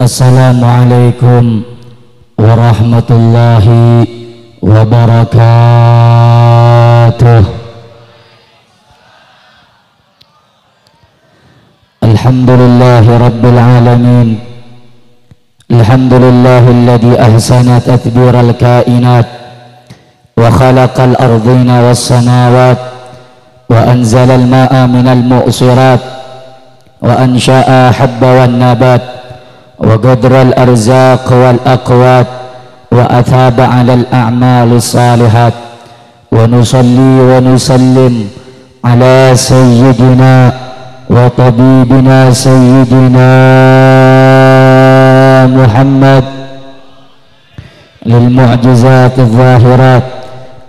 Assalamualaikum warahmatullahi wabarakatuh. Alhamdulillahi rabbil alamin. Alhamdulillahilladzi ahsana tadbiral kainat wa khalaqal ardina was samawat wa anzalal ma'a minal mu'sirat wa ansha'a habba wan nabat wa qadral arzaq wal aqwat wa athaba 'alal a'malis salihat wa nusalli wa nusallim ala sayyidina wa tabibina sayyidina Muhammad lil mu'jizat adh-dhahirat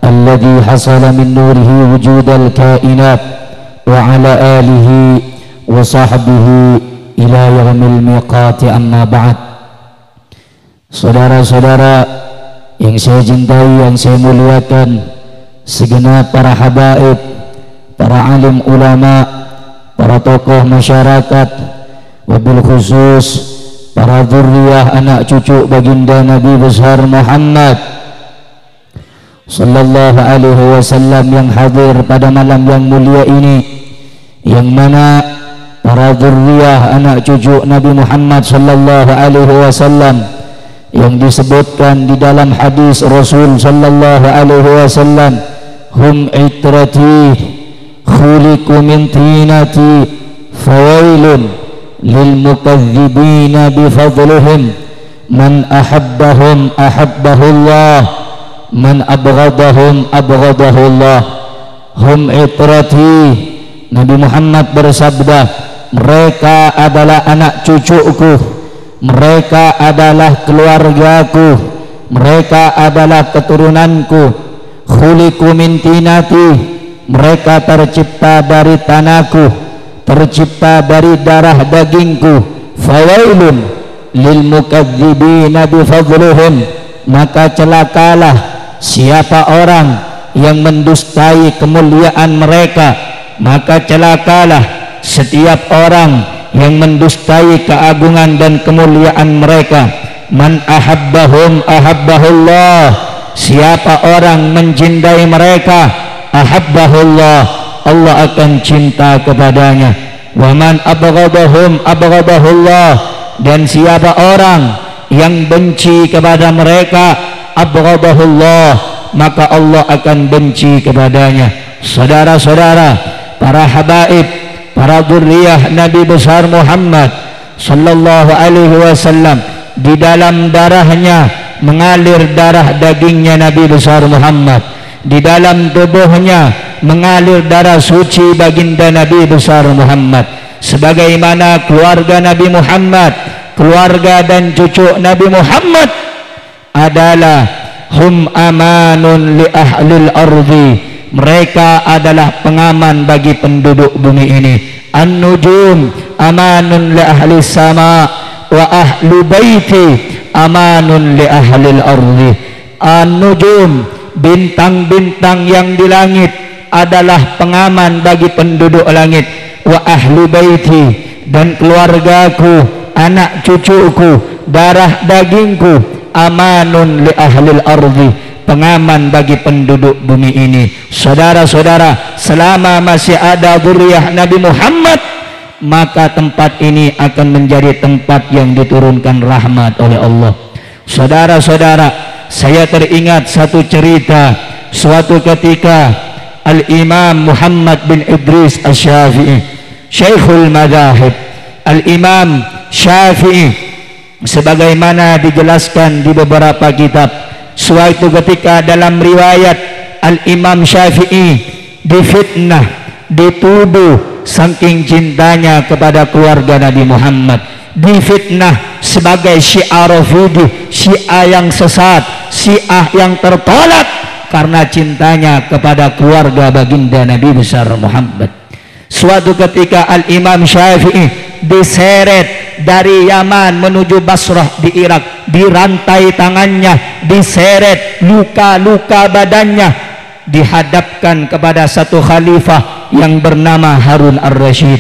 alladhi hasala min nurihi wujudal kainat wa ala alihi wa sahbihi ila yaumil miqati, amma ba'd. Saudara-saudara yang saya cintai, yang saya muliakan, segenap para habaib, para alim ulama, para tokoh masyarakat, wabil khusus para dzurriyyah anak cucu baginda Nabi besar Muhammad sallallahu alaihi wasallam yang hadir pada malam yang mulia ini, yang mana para dzurriyyah anak cucu Nabi Muhammad sallallahu alaihi wasallam yang disebutkan di dalam hadis Rasul sallallahu alaihi wasallam, hum itrati khuliqu min tinati fawailun lil mukadzibina bifadlihim man ahabbahum ahabbahullah man abghadahum abghadahullah. Hum itrati, Nabi Muhammad bersabda, mereka adalah anak cucuku, mereka adalah keluargaku, mereka adalah keturunanku. Khuliqu min tinati, mereka tercipta dari tanahku, tercipta dari darah dagingku. Fawailun lil mukadzibina bifadlihim, maka celakalah siapa orang yang mendustai kemuliaan mereka, maka celakalah setiap orang yang mendustai keagungan dan kemuliaan mereka. Man ahabbahum ahabbahullah, siapa orang mencintai mereka, ahabbahullah, Allah akan cinta kepadanya. Wa man abghadahum abghadahullah, dan siapa orang yang benci kepada mereka, abghadahullah, maka Allah akan benci kepadanya. Saudara-saudara, para habaib, para dzurriyyah Nabi besar Muhammad sallallahu alaihi wasallam, di dalam darahnya mengalir darah dagingnya Nabi besar Muhammad, di dalam tubuhnya mengalir darah suci baginda Nabi besar Muhammad. Sebagaimana keluarga Nabi Muhammad, keluarga dan cucu Nabi Muhammad adalah hum amanun li ahlil ardi, mereka adalah pengaman bagi penduduk bumi ini. An-nujum amanun li ahli sama wa ahlu baiti amanun li ahlil ardi. An-nujum, bintang-bintang yang di langit adalah pengaman bagi penduduk langit. Wa ahlu baiti, dan keluargaku, anak cucuku, darah dagingku, amanun li ahlil ardi, pengaman bagi penduduk bumi ini. Saudara-saudara, selama masih ada dzurriyyah Nabi Muhammad, maka tempat ini akan menjadi tempat yang diturunkan rahmat oleh Allah. Saudara-saudara, saya teringat satu cerita. Suatu ketika Al-Imam Muhammad bin Idris Asy-Syafi'i, Syekhul Madzhab, Al-Imam Syafi'i, sebagaimana dijelaskan di beberapa kitab, suatu ketika dalam riwayat Al-Imam Syafi'i difitnah, dituduh saking cintanya kepada keluarga Nabi Muhammad, difitnah sebagai Syiah Rafidhi, Syiah yang sesat, Syiah yang tertolak karena cintanya kepada keluarga baginda Nabi besar Muhammad. Suatu ketika Al-Imam Syafi'i diseret dari Yaman menuju Basrah di Irak, dirantai tangannya, diseret, luka-luka badannya, dihadapkan kepada satu khalifah yang bernama Harun ar-Rasyid.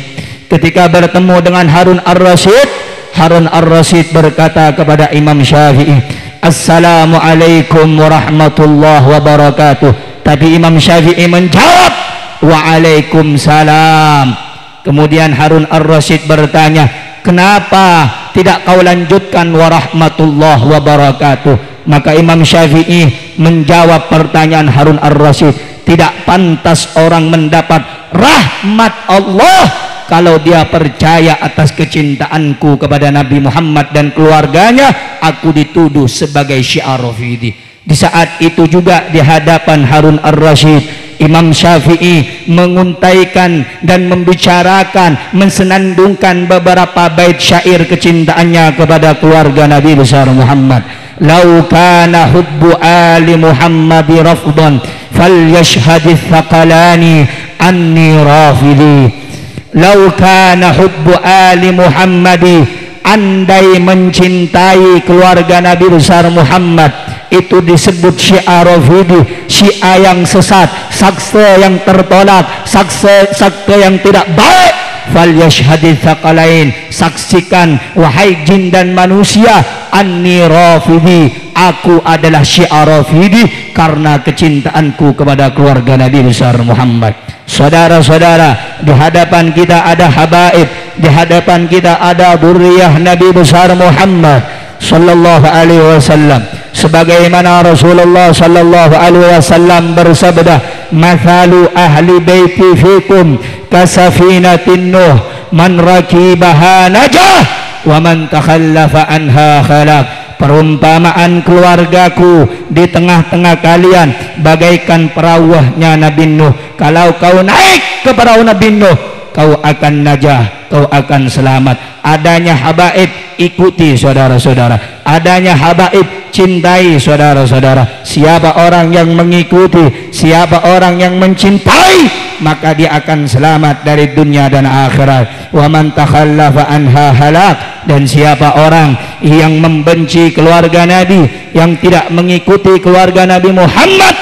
Ketika bertemu dengan Harun ar-Rasyid, Harun Ar-Rasyid berkata kepada Imam Syafi'i, Assalamualaikum warahmatullahi wabarakatuh. Tapi Imam Syafi'i menjawab, Waalaikumsalam. Kemudian Harun Ar-Rasyid bertanya, kenapa tidak kau lanjutkan warahmatullahi wabarakatuh? Maka Imam Syafi'i menjawab pertanyaan Harun Ar-Rasyid, tidak pantas orang mendapat rahmat Allah kalau dia percaya atas kecintaanku kepada Nabi Muhammad dan keluarganya, aku dituduh sebagai Syiah Rafidhi. Di saat itu juga di hadapan Harun Ar-Rasyid, Imam Syafi'i menguntaikan dan membicarakan, mensenandungkan beberapa bait syair kecintaannya kepada keluarga Nabi besar Muhammad. Lau kana hubbu ali Muhammadi rafdan falyashhadith thaqalani anni rafidhi. Lau kana hubbu ali Muhammadi, andai mencintai keluarga Nabi besar Muhammad itu disebut Syiah Rafidhi, Syiah yang sesat, saksa yang tertolak, saksa yang tidak baik. Falyashhadith thaqalain, saksikan wahai jin dan manusia, anni rafidhi, aku adalah Syiah Rafidhi karena kecintaanku kepada keluarga Nabi besar Muhammad. Saudara-saudara, di hadapan kita ada habaib, di hadapan kita ada dzurriyyah Nabi besar Muhammad sallallahu alaihi wasallam. Sebagaimana Rasulullah sallallahu alaihi wasallam bersabda, mathalu ahli baiti fikum kasafinatin nuh, man rakibaha najah wa man takhallafa anha khalaq. Perumpamaan keluargaku di tengah-tengah kalian bagaikan perawahnya Nabi Nuh. Kalau kau naik ke perahu Nabi Nuh, kau akan najah, kau akan selamat. Adanya habaib, ikuti saudara-saudara. Adanya habaib, cintai saudara-saudara. Siapa orang yang mengikuti, siapa orang yang mencintai, maka dia akan selamat dari dunia dan akhirat. Wa man takhallafa anha halak. Dan siapa orang yang membenci keluarga Nabi, yang tidak mengikuti keluarga Nabi Muhammad,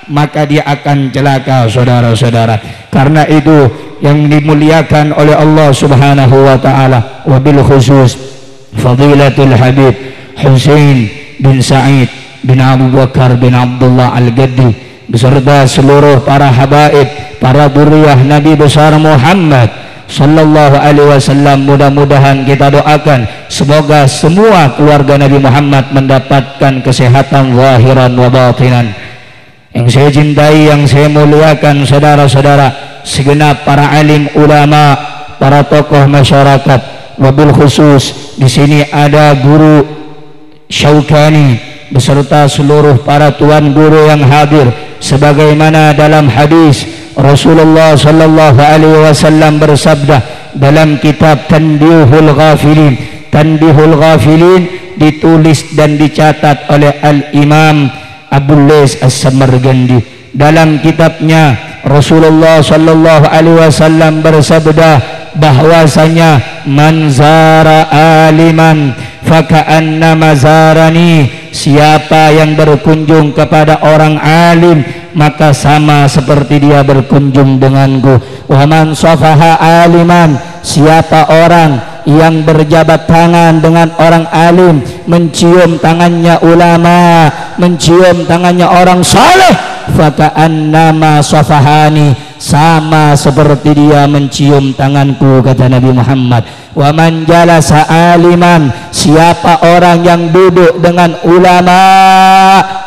maka dia akan celaka saudara-saudara. Karena itu yang dimuliakan oleh Allah Subhanahu wa taala, wabil khusus Fadilatul Habib Husain bin Sa'id bin Abu Bakar bin Abdullah Al-Gaddi beserta seluruh para habaib, para dzurriyyah Nabi besar Muhammad sallallahu alaihi wasallam. Mudah-mudahan kita doakan semoga semua keluarga Nabi Muhammad mendapatkan kesehatan zahiran wa batinan. Yang saya cintai, yang saya muliakan saudara-saudara, segenap para alim ulama, para tokoh masyarakat, wabil khusus di sini ada Guru Syaukani beserta seluruh para tuan guru yang hadir. Sebagaimana dalam hadis Rasulullah sallallahu alaihi wasallam bersabda dalam kitab Tanbihul Ghafilin. Tanbihul Ghafilin ditulis dan dicatat oleh Al-Imam Abul Lais As-Samarqandi. Dalam kitabnya Rasulullah sallallahu alaihi wasallam bersabda bahwasanya man zara aliman faka'annama zarani, siapa yang berkunjung kepada orang alim maka sama seperti dia berkunjung denganku. Wa man safaha aliman, siapa orang yang berjabat tangan dengan orang alim, mencium tangannya ulama, mencium tangannya orang saleh, faka'annama safahani, sama seperti dia mencium tanganku, kata Nabi Muhammad. Wa man jalasa aliman, siapa orang yang duduk dengan ulama,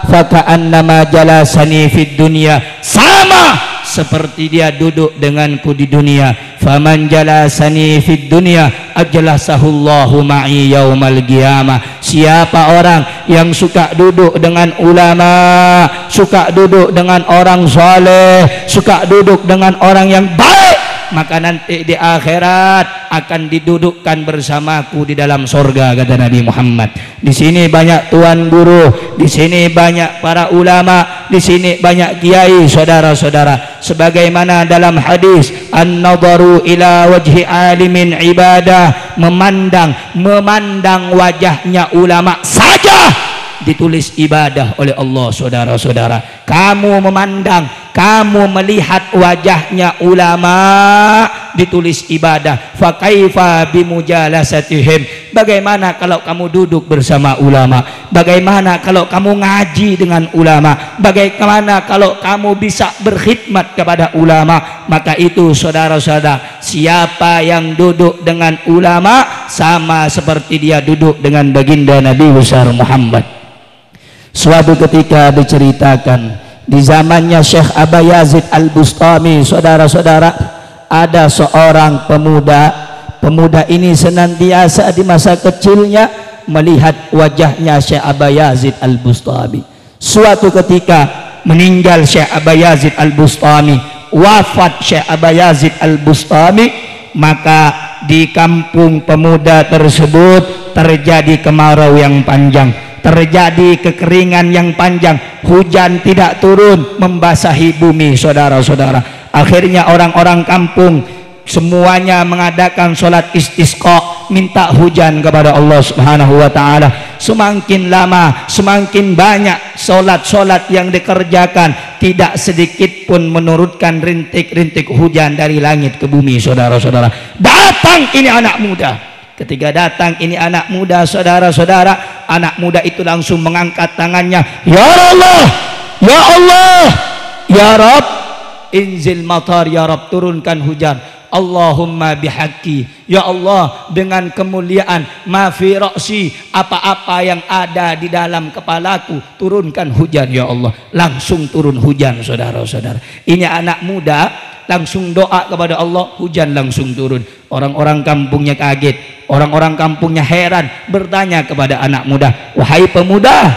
faka'annama jalasani fid dunya, sama seperti dia duduk denganku di dunia. Faman jalasani fid dunya ajlasahullahu ma'i yaumal qiyamah, siapa orang yang suka duduk dengan ulama, suka duduk dengan orang saleh, suka duduk dengan orang yang baik, maka nanti di akhirat akan didudukkan bersamaku di dalam sorga, kata Nabi Muhammad. Di sini banyak tuan guru, di sini banyak para ulama, di sini banyak kiai, saudara-saudara. Sebagaimana dalam hadis, an-nadharu ila wajhi alimin ibadah, memandang wajahnya ulama saja ditulis ibadah oleh Allah. Saudara-saudara, kamu memandang, kamu melihat wajahnya ulama ditulis ibadah. Fa kaifa bimujalasatihim, bagaimana kalau kamu duduk bersama ulama? Bagaimana kalau kamu ngaji dengan ulama? Bagaimana kalau kamu bisa berkhidmat kepada ulama? Maka itu saudara-saudara, siapa yang duduk dengan ulama sama seperti dia duduk dengan baginda Nabi besar Muhammad. Suatu ketika diceritakan di zamannya Syekh Aba Yazid Al-Bustami, saudara-saudara, ada seorang pemuda ini senantiasa di masa kecilnya melihat wajahnya Syekh Aba Yazid Al-Bustami. Suatu ketika meninggal Syekh Aba Yazid Al-Bustami, wafat Syekh Aba Yazid Al-Bustami, maka di kampung pemuda tersebut terjadi kemarau yang panjang, terjadi kekeringan yang panjang, hujan tidak turun membasahi bumi, saudara-saudara. Akhirnya orang-orang kampung semuanya mengadakan sholat istisqa, minta hujan kepada Allah Subhanahu wa ta'ala. Semakin lama semakin banyak sholat-sholat yang dikerjakan, tidak sedikit pun menurunkan rintik-rintik hujan dari langit ke bumi, saudara-saudara. Datang ini anak muda. Ketika datang ini anak muda, saudara-saudara, anak muda itu langsung mengangkat tangannya, ya Allah, ya Allah, ya Rabb, inzil matar, ya Rabb, turunkan hujan. Allahumma bihaqqi, ya Allah, dengan kemuliaan, ma fi ra'si, apa-apa yang ada di dalam kepalaku, turunkan hujan ya Allah. Langsung turun hujan, saudara-saudara. Ini anak muda langsung doa kepada Allah, hujan langsung turun. Orang-orang kampungnya kaget, orang-orang kampungnya heran, bertanya kepada anak muda, wahai pemuda,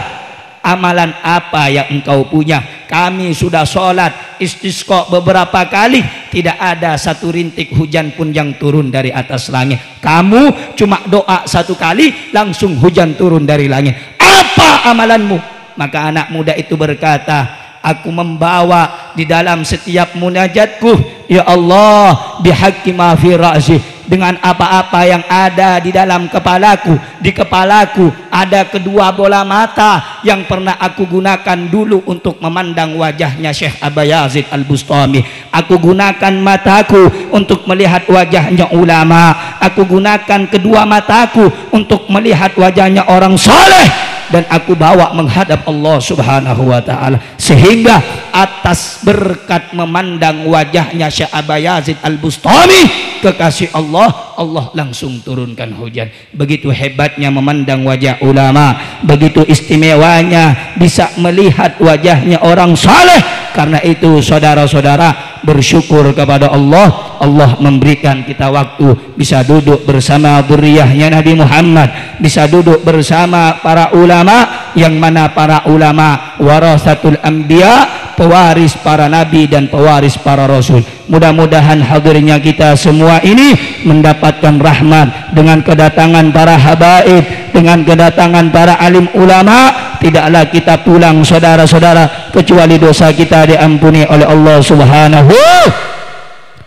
amalan apa yang engkau punya? Kami sudah sholat istisqa beberapa kali, tidak ada satu rintik hujan pun yang turun dari atas langit. Kamu cuma doa satu kali langsung hujan turun dari langit. Apa amalanmu? Maka anak muda itu berkata, aku membawa di dalam setiap munajatku, ya Allah, bihaqqi ma fi ra'si, dengan apa-apa yang ada di dalam kepalaku. Di kepalaku ada kedua bola mata yang pernah aku gunakan dulu untuk memandang wajahnya Syekh Aba Yazid Al-Bustami. Aku gunakan mataku untuk melihat wajahnya ulama. Aku gunakan kedua mataku untuk melihat wajahnya orang saleh. Dan aku bawa menghadap Allah Subhanahu wa ta'ala, sehingga atas berkat memandang wajahnya Syekh Aba Yazid Al-Bustami, kekasih Allah, Allah langsung turunkan hujan. Begitu hebatnya memandang wajah ulama, begitu istimewanya bisa melihat wajahnya orang saleh. Karena itu saudara-saudara, bersyukur kepada Allah, Allah memberikan kita waktu bisa duduk bersama dzurriyyahnya Nabi Muhammad, bisa duduk bersama para ulama, yang mana para ulama warasatul anbiya, pewaris para nabi dan pewaris para rasul. Mudah-mudahan hadirnya kita semua ini mendapatkan rahmat dengan kedatangan para habaib, dengan kedatangan para alim ulama. Tidaklah kita pulang, saudara-saudara, kecuali dosa kita diampuni oleh Allah Subhanahu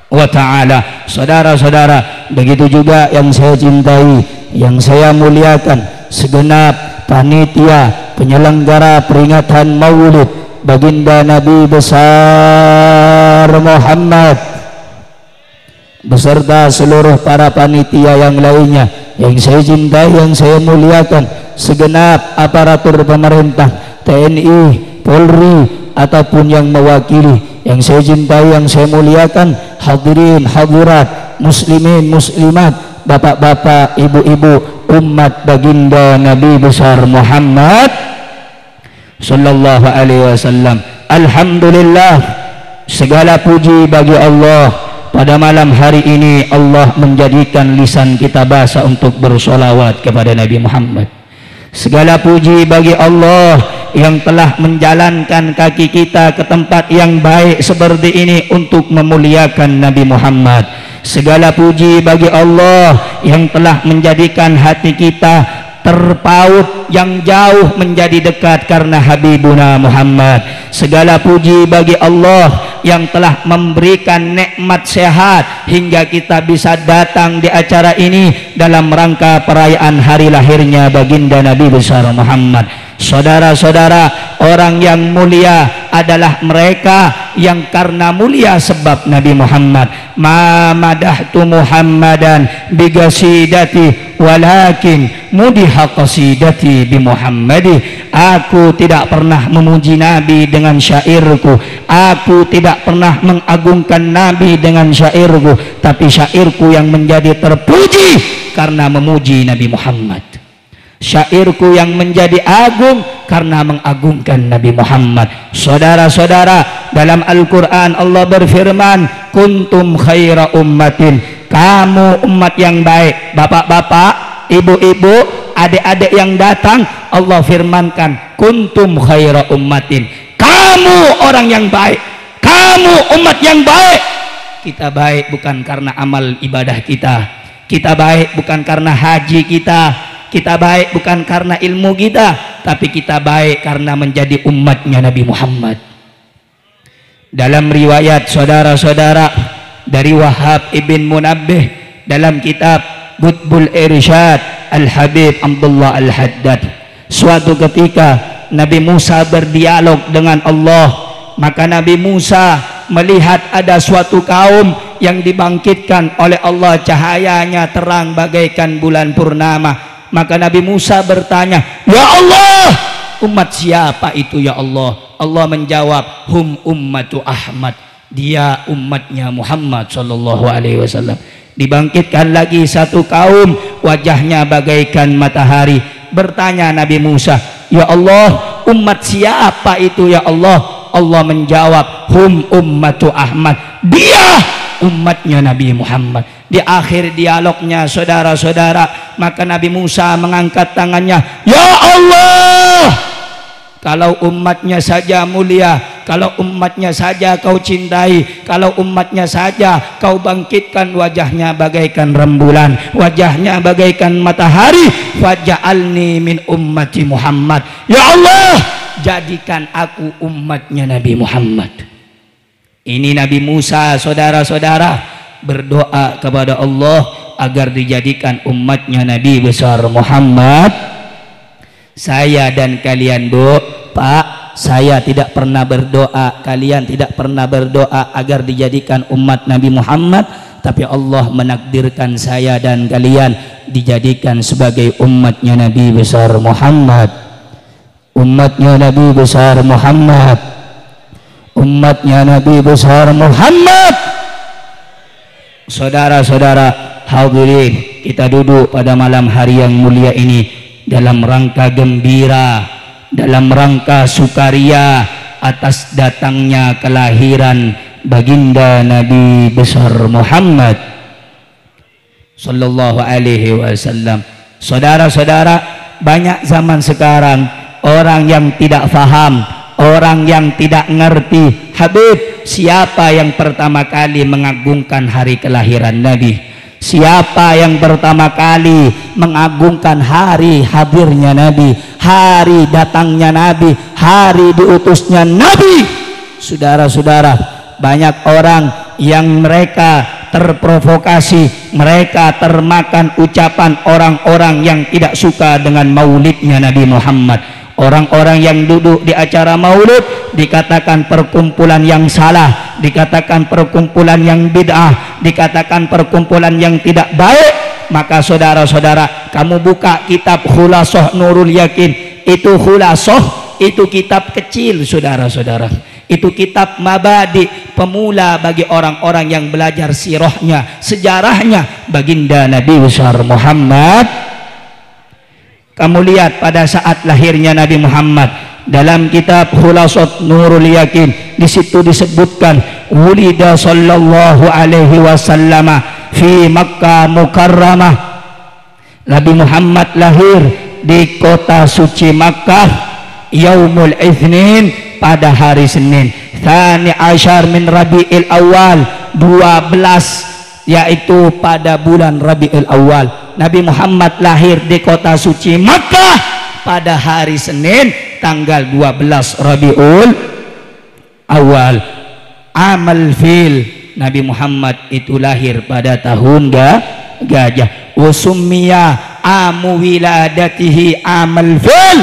wa ta'ala. Saudara-saudara, begitu juga yang saya cintai, yang saya muliakan, segenap panitia penyelenggara peringatan Maulid baginda Nabi besar Muhammad beserta seluruh para panitia yang lainnya yang saya cintai, yang saya muliakan, segenap aparatur pemerintah, TNI, Polri, ataupun yang mewakili, yang saya cintai, yang saya muliakan, hadirin hadirat, muslimin muslimat, bapak-bapak, ibu-ibu, umat baginda Nabi besar Muhammad sallallahu alaihi wasallam. Alhamdulillah, segala puji bagi Allah. Pada malam hari ini Allah menjadikan lisan kita basah untuk bersolawat kepada Nabi Muhammad. Segala puji bagi Allah yang telah menjalankan kaki kita ke tempat yang baik seperti ini untuk memuliakan Nabi Muhammad. Segala puji bagi Allah yang telah menjadikan hati kita terpaut yang jauh menjadi dekat karena Habibuna Muhammad. Segala puji bagi Allah yang telah memberikan nikmat sehat hingga kita bisa datang di acara ini dalam rangka perayaan hari lahirnya baginda Nabi besar Muhammad. Saudara-saudara, orang yang mulia adalah mereka yang karena mulia sebab Nabi Muhammad. Ma madahtu Muhammadan bi qasidati walakin mudiha qasidati bi Muhammadi. Aku tidak pernah memuji Nabi dengan syairku, aku tidak pernah mengagungkan Nabi dengan syairku, tapi syairku yang menjadi terpuji karena memuji Nabi Muhammad. Syairku yang menjadi agung karena mengagungkan Nabi Muhammad. Saudara-saudara, dalam Al-Quran Allah berfirman, kuntum khaira ummatin, kamu umat yang baik. Bapak-bapak, ibu-ibu, adik-adik yang datang, Allah firmankan, kuntum khaira ummatin, kamu orang yang baik, kamu umat yang baik. Kita baik bukan karena amal ibadah kita, kita baik bukan karena haji kita baik bukan karena ilmu kita, tapi kita baik karena menjadi umatnya Nabi Muhammad. Dalam riwayat saudara-saudara dari Wahab ibn Munabbih dalam kitab Qutbul Irsyad Al-Habib Abdullah Al-Haddad, suatu ketika Nabi Musa berdialog dengan Allah, maka Nabi Musa melihat ada suatu kaum yang dibangkitkan oleh Allah, cahayanya terang bagaikan bulan purnama. Maka Nabi Musa bertanya, ya Allah, umat siapa itu ya Allah? Allah menjawab, hum ummatu Ahmad, dia umatnya Muhammad sallallahu alaihi wasallam. Dibangkitkan lagi satu kaum, wajahnya bagaikan matahari. Bertanya Nabi Musa, ya Allah, umat siapa itu ya Allah? Allah menjawab, hum ummatu Ahmad, dia umatnya Nabi Muhammad. Di akhir dialognya saudara-saudara, maka Nabi Musa mengangkat tangannya, ya Allah, kalau umatnya saja mulia, kalau umatnya saja kau cintai, kalau umatnya saja kau bangkitkan, wajahnya bagaikan rembulan, wajahnya bagaikan matahari, faj'alni min ummati Muhammad, ya Allah, jadikan aku umatnya Nabi Muhammad. Ini Nabi Musa, saudara-saudara, berdoa kepada Allah agar dijadikan umatnya Nabi besar Muhammad. Saya dan kalian, Bu, Pak, saya tidak pernah berdoa, kalian tidak pernah berdoa agar dijadikan umat Nabi Muhammad, tapi Allah menakdirkan saya dan kalian dijadikan sebagai umatnya Nabi besar Muhammad. Umatnya Nabi besar Muhammad, umatnya Nabi besar Muhammad. Saudara-saudara hadirin, kita duduk pada malam hari yang mulia ini dalam rangka gembira, dalam rangka sukaria atas datangnya kelahiran baginda Nabi besar Muhammad sallallahu alaihi wasallam. Saudara-saudara, banyak zaman sekarang orang yang tidak faham, orang yang tidak ngerti. Habib, siapa yang pertama kali mengagungkan hari kelahiran Nabi? Siapa yang pertama kali mengagungkan hari hadirnya Nabi, hari datangnya Nabi, hari diutusnya Nabi? Saudara-saudara, banyak orang yang mereka terprovokasi, mereka termakan ucapan orang-orang yang tidak suka dengan maulidnya Nabi Muhammad. Orang-orang yang duduk di acara maulid dikatakan perkumpulan yang salah, dikatakan perkumpulan yang bid'ah, dikatakan perkumpulan yang tidak baik. Maka saudara-saudara, kamu buka kitab Khulasoh Nurul Yakin, itu khulasoh, itu kitab kecil saudara-saudara, itu kitab mabadi, pemula bagi orang-orang yang belajar sirahnya, sejarahnya baginda Nabi besar Muhammad. Kamu lihat pada saat lahirnya Nabi Muhammad dalam kitab Khulasat Nurul Yakin, di situ disebutkan wulida sallallahu alaihi wasallam fi Makkah Mukarramah. Nabi Muhammad lahir di kota suci Makkah yaumul Itsnin, pada hari Senin, Tsani Asyar min Rabiul Awal, 12, yaitu pada bulan Rabiul Awal. Nabi Muhammad lahir di kota suci Makkah pada hari Senin tanggal 12 Rabiul Awal. Amal fil, Nabi Muhammad itu lahir pada tahun gajah. Usummiya amu wiladatihi amal fil,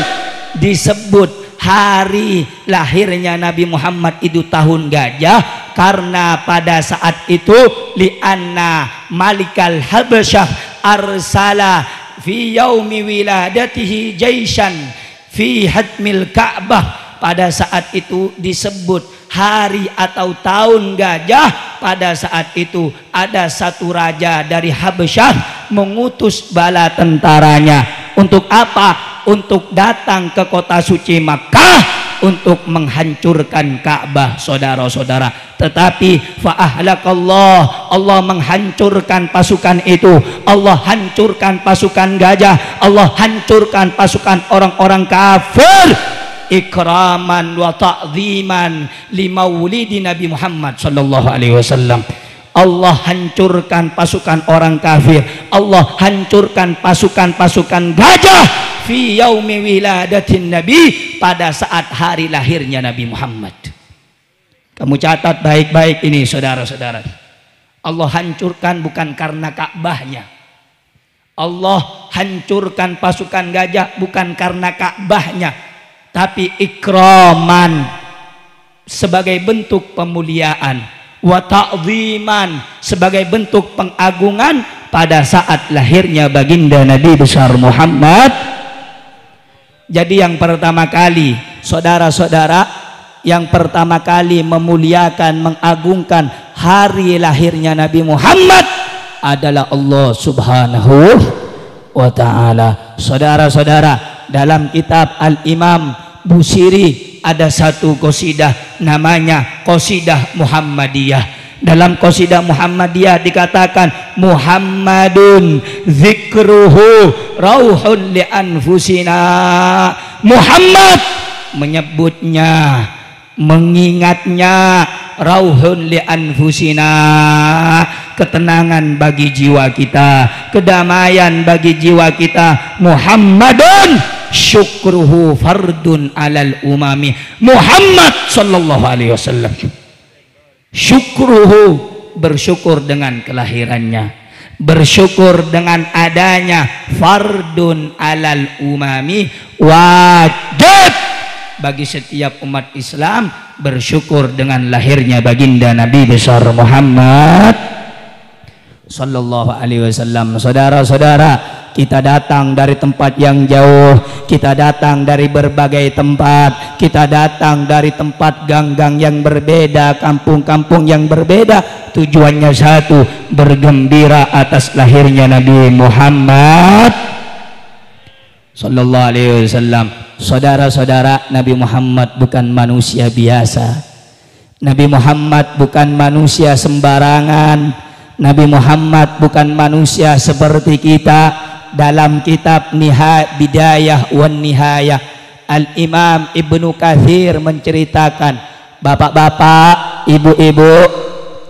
disebut hari lahirnya Nabi Muhammad itu tahun gajah, karena pada saat itu li'anna malikal habasyah arsala fi yaumi wiladatihi jaishan fi hadmil Ka'bah. Pada saat itu disebut hari atau tahun gajah. Pada saat itu ada satu raja dari Habasyah mengutus bala tentaranya. Untuk apa? Untuk datang ke kota suci Makkah untuk menghancurkan Ka'bah, saudara-saudara. Tetapi fa'ahlakallah, Allah menghancurkan pasukan itu. Allah hancurkan pasukan gajah, Allah hancurkan pasukan orang-orang kafir, ikraman wa ta'ziman li maulidi Nabi Muhammad sallallahu alaihi wasallam. Allah hancurkan pasukan orang kafir, Allah hancurkan pasukan-pasukan gajah fi yaumi wiladatin Nabi, pada saat hari lahirnya Nabi Muhammad. Kamu catat baik-baik ini, saudara-saudara. Allah hancurkan bukan karena Ka'bahnya. Allah hancurkan pasukan gajah bukan karena Ka'bahnya, tapi ikraman, sebagai bentuk pemuliaan, wa ta'ziman, sebagai bentuk pengagungan pada saat lahirnya baginda Nabi besar Muhammad. Jadi yang pertama kali, saudara-saudara, yang pertama kali memuliakan, mengagungkan hari lahirnya Nabi Muhammad adalah Allah Subhanahu wa ta'ala. Saudara-saudara, dalam kitab Al-Imam Busiri ada satu qasidah namanya Qasidah Muhammadiyah. Dalam Qasidah Muhammadiyah dikatakan Muhammadun zikruhu rauhun li anfusina. Muhammad menyebutnya, mengingatnya, rauhun li anfusina, ketenangan bagi jiwa kita, kedamaian bagi jiwa kita. Muhammadun syukruhu fardun alal umami. Muhammad sallallahu alaihi wasallam, syukruhu, bersyukur dengan kelahirannya, bersyukur dengan adanya, fardun alal umami, wajib bagi setiap umat Islam bersyukur dengan lahirnya baginda Nabi besar Muhammad sallallahu alaihi wasallam. Saudara-saudara, kita datang dari tempat yang jauh, kita datang dari berbagai tempat, kita datang dari tempat gang-gang yang berbeda, kampung-kampung yang berbeda. Tujuannya satu, bergembira atas lahirnya Nabi Muhammad sallallahu alaihi wasallam. Saudara-saudara, Nabi Muhammad bukan manusia biasa. Nabi Muhammad bukan manusia sembarangan. Nabi Muhammad bukan manusia seperti kita. Dalam kitab Bidayah wan Nihayah, Al-Imam Ibnu Katsir menceritakan, bapak-bapak, ibu-ibu,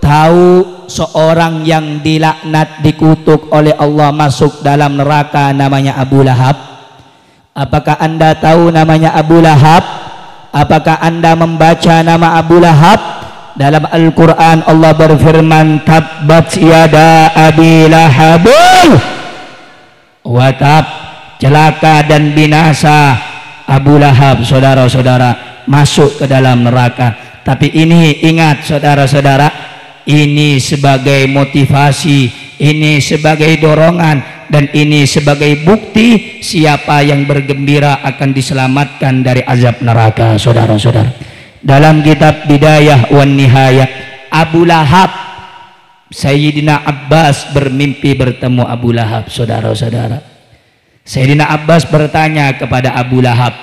tahu seorang yang dilaknat, dikutuk oleh Allah, masuk dalam neraka, namanya Abu Lahab? Apakah Anda tahu namanya Abu Lahab? Apakah Anda membaca nama Abu Lahab? Dalam Al-Quran Allah berfirman, tabbat yada abi lahab watab, celaka dan binasa Abu Lahab. Saudara-saudara, masuk ke dalam neraka. Tapi ini ingat, saudara-saudara, ini sebagai motivasi, ini sebagai dorongan, dan ini sebagai bukti siapa yang bergembira akan diselamatkan dari azab neraka. Saudara-saudara, dalam kitab Bidayah wan Nihayah, Abu Lahab, Sayyidina Abbas bermimpi bertemu Abu Lahab. Saudara-saudara, Sayyidina Abbas bertanya kepada Abu Lahab,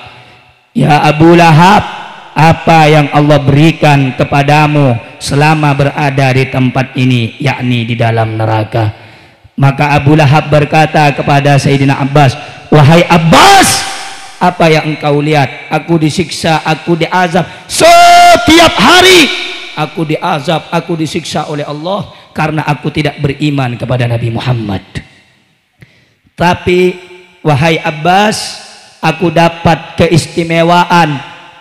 ya Abu Lahab, apa yang Allah berikan kepadamu selama berada di tempat ini, yakni di dalam neraka? Maka Abu Lahab berkata kepada Sayyidina Abbas, wahai Abbas, apa yang engkau lihat? Aku disiksa, aku diazab setiap hari. Aku diazab, aku disiksa oleh Allah karena aku tidak beriman kepada Nabi Muhammad. Tapi wahai Abbas, aku dapat keistimewaan,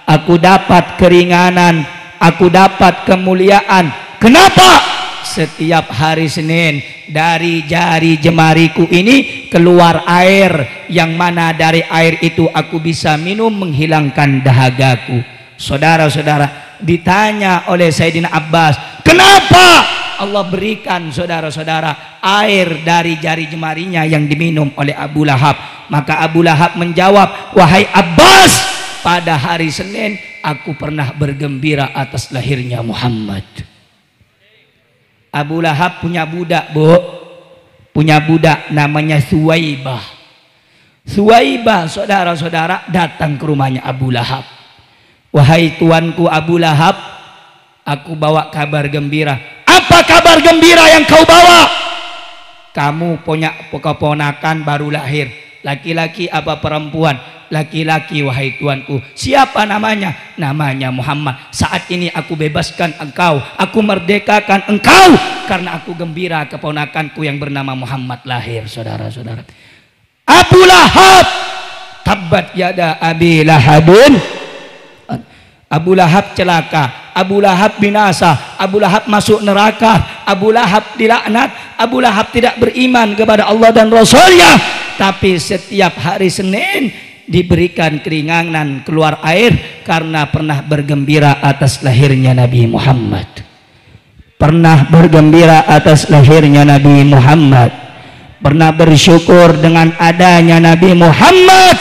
aku dapat keringanan, aku dapat kemuliaan. Kenapa? setiap hari Senin dari jari jemariku ini keluar air, yang mana dari air itu aku bisa minum menghilangkan dahagaku. Saudara-saudara, ditanya oleh Sayyidina Abbas, kenapa Allah berikan saudara-saudara air dari jari jemarinya yang diminum oleh Abu Lahab? Maka Abu Lahab menjawab, wahai Abbas, pada hari Senin aku pernah bergembira atas lahirnya Muhammad. Abu Lahab punya budak, Bu. Punya budak namanya Suwaibah. Suwaibah, saudara-saudara, datang ke rumahnya Abu Lahab. Wahai tuanku Abu Lahab, aku bawa kabar gembira. Apa kabar gembira yang kau bawa? Kamu punya keponakan baru lahir. Laki-laki apa perempuan? Laki-laki, wahai tuanku. Siapa namanya? Namanya Muhammad. Saat ini aku bebaskan engkau, aku merdekakan engkau, karena aku gembira keponakanku yang bernama Muhammad lahir. Saudara-saudara, Abu Lahab, tabbat yada Abi Lahabin. Abu Lahab celaka, Abu Lahab binasa, Abu Lahab masuk neraka, Abu Lahab dilaknat, Abu Lahab tidak beriman kepada Allah dan Rasulnya. Tapi setiap hari Senin diberikan keringanan, keluar air, karena pernah bergembira atas lahirnya Nabi Muhammad. Pernah bergembira atas lahirnya Nabi Muhammad. Pernah bersyukur dengan adanya Nabi Muhammad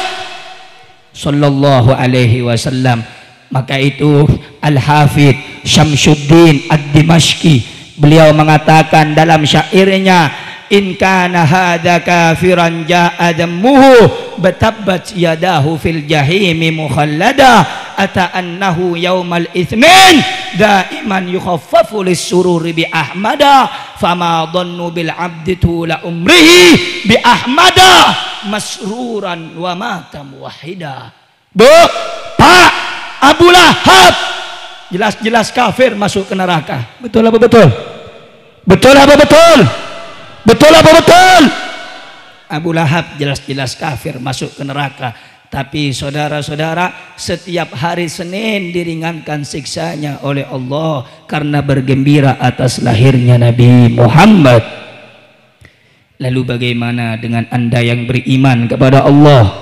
sallallahu alaihi wasallam. Maka itu Al-Hafidh Syamsuddin Ad-Dimashqi, beliau mengatakan dalam syairnya, in kana hadza kafiran ja'a dammuhu batabbat yadahu fil jahimi mukhallada ata annahu yaumal itsmin daiman yukhaffafu lis-sururi bi ahmada fama dhannu bil abdi tula umrihi bi ahmada masruran wa mata muwahhida. Bu, Pak, Abu Lahab jelas-jelas kafir, masuk ke neraka. Betul apa betul? Betul apa betul? Betul apa betul? Abu Lahab jelas-jelas kafir, masuk ke neraka. Tapi saudara-saudara, setiap hari Senin diringankan siksanya oleh Allah karena bergembira atas lahirnya Nabi Muhammad. Lalu bagaimana dengan Anda yang beriman kepada Allah?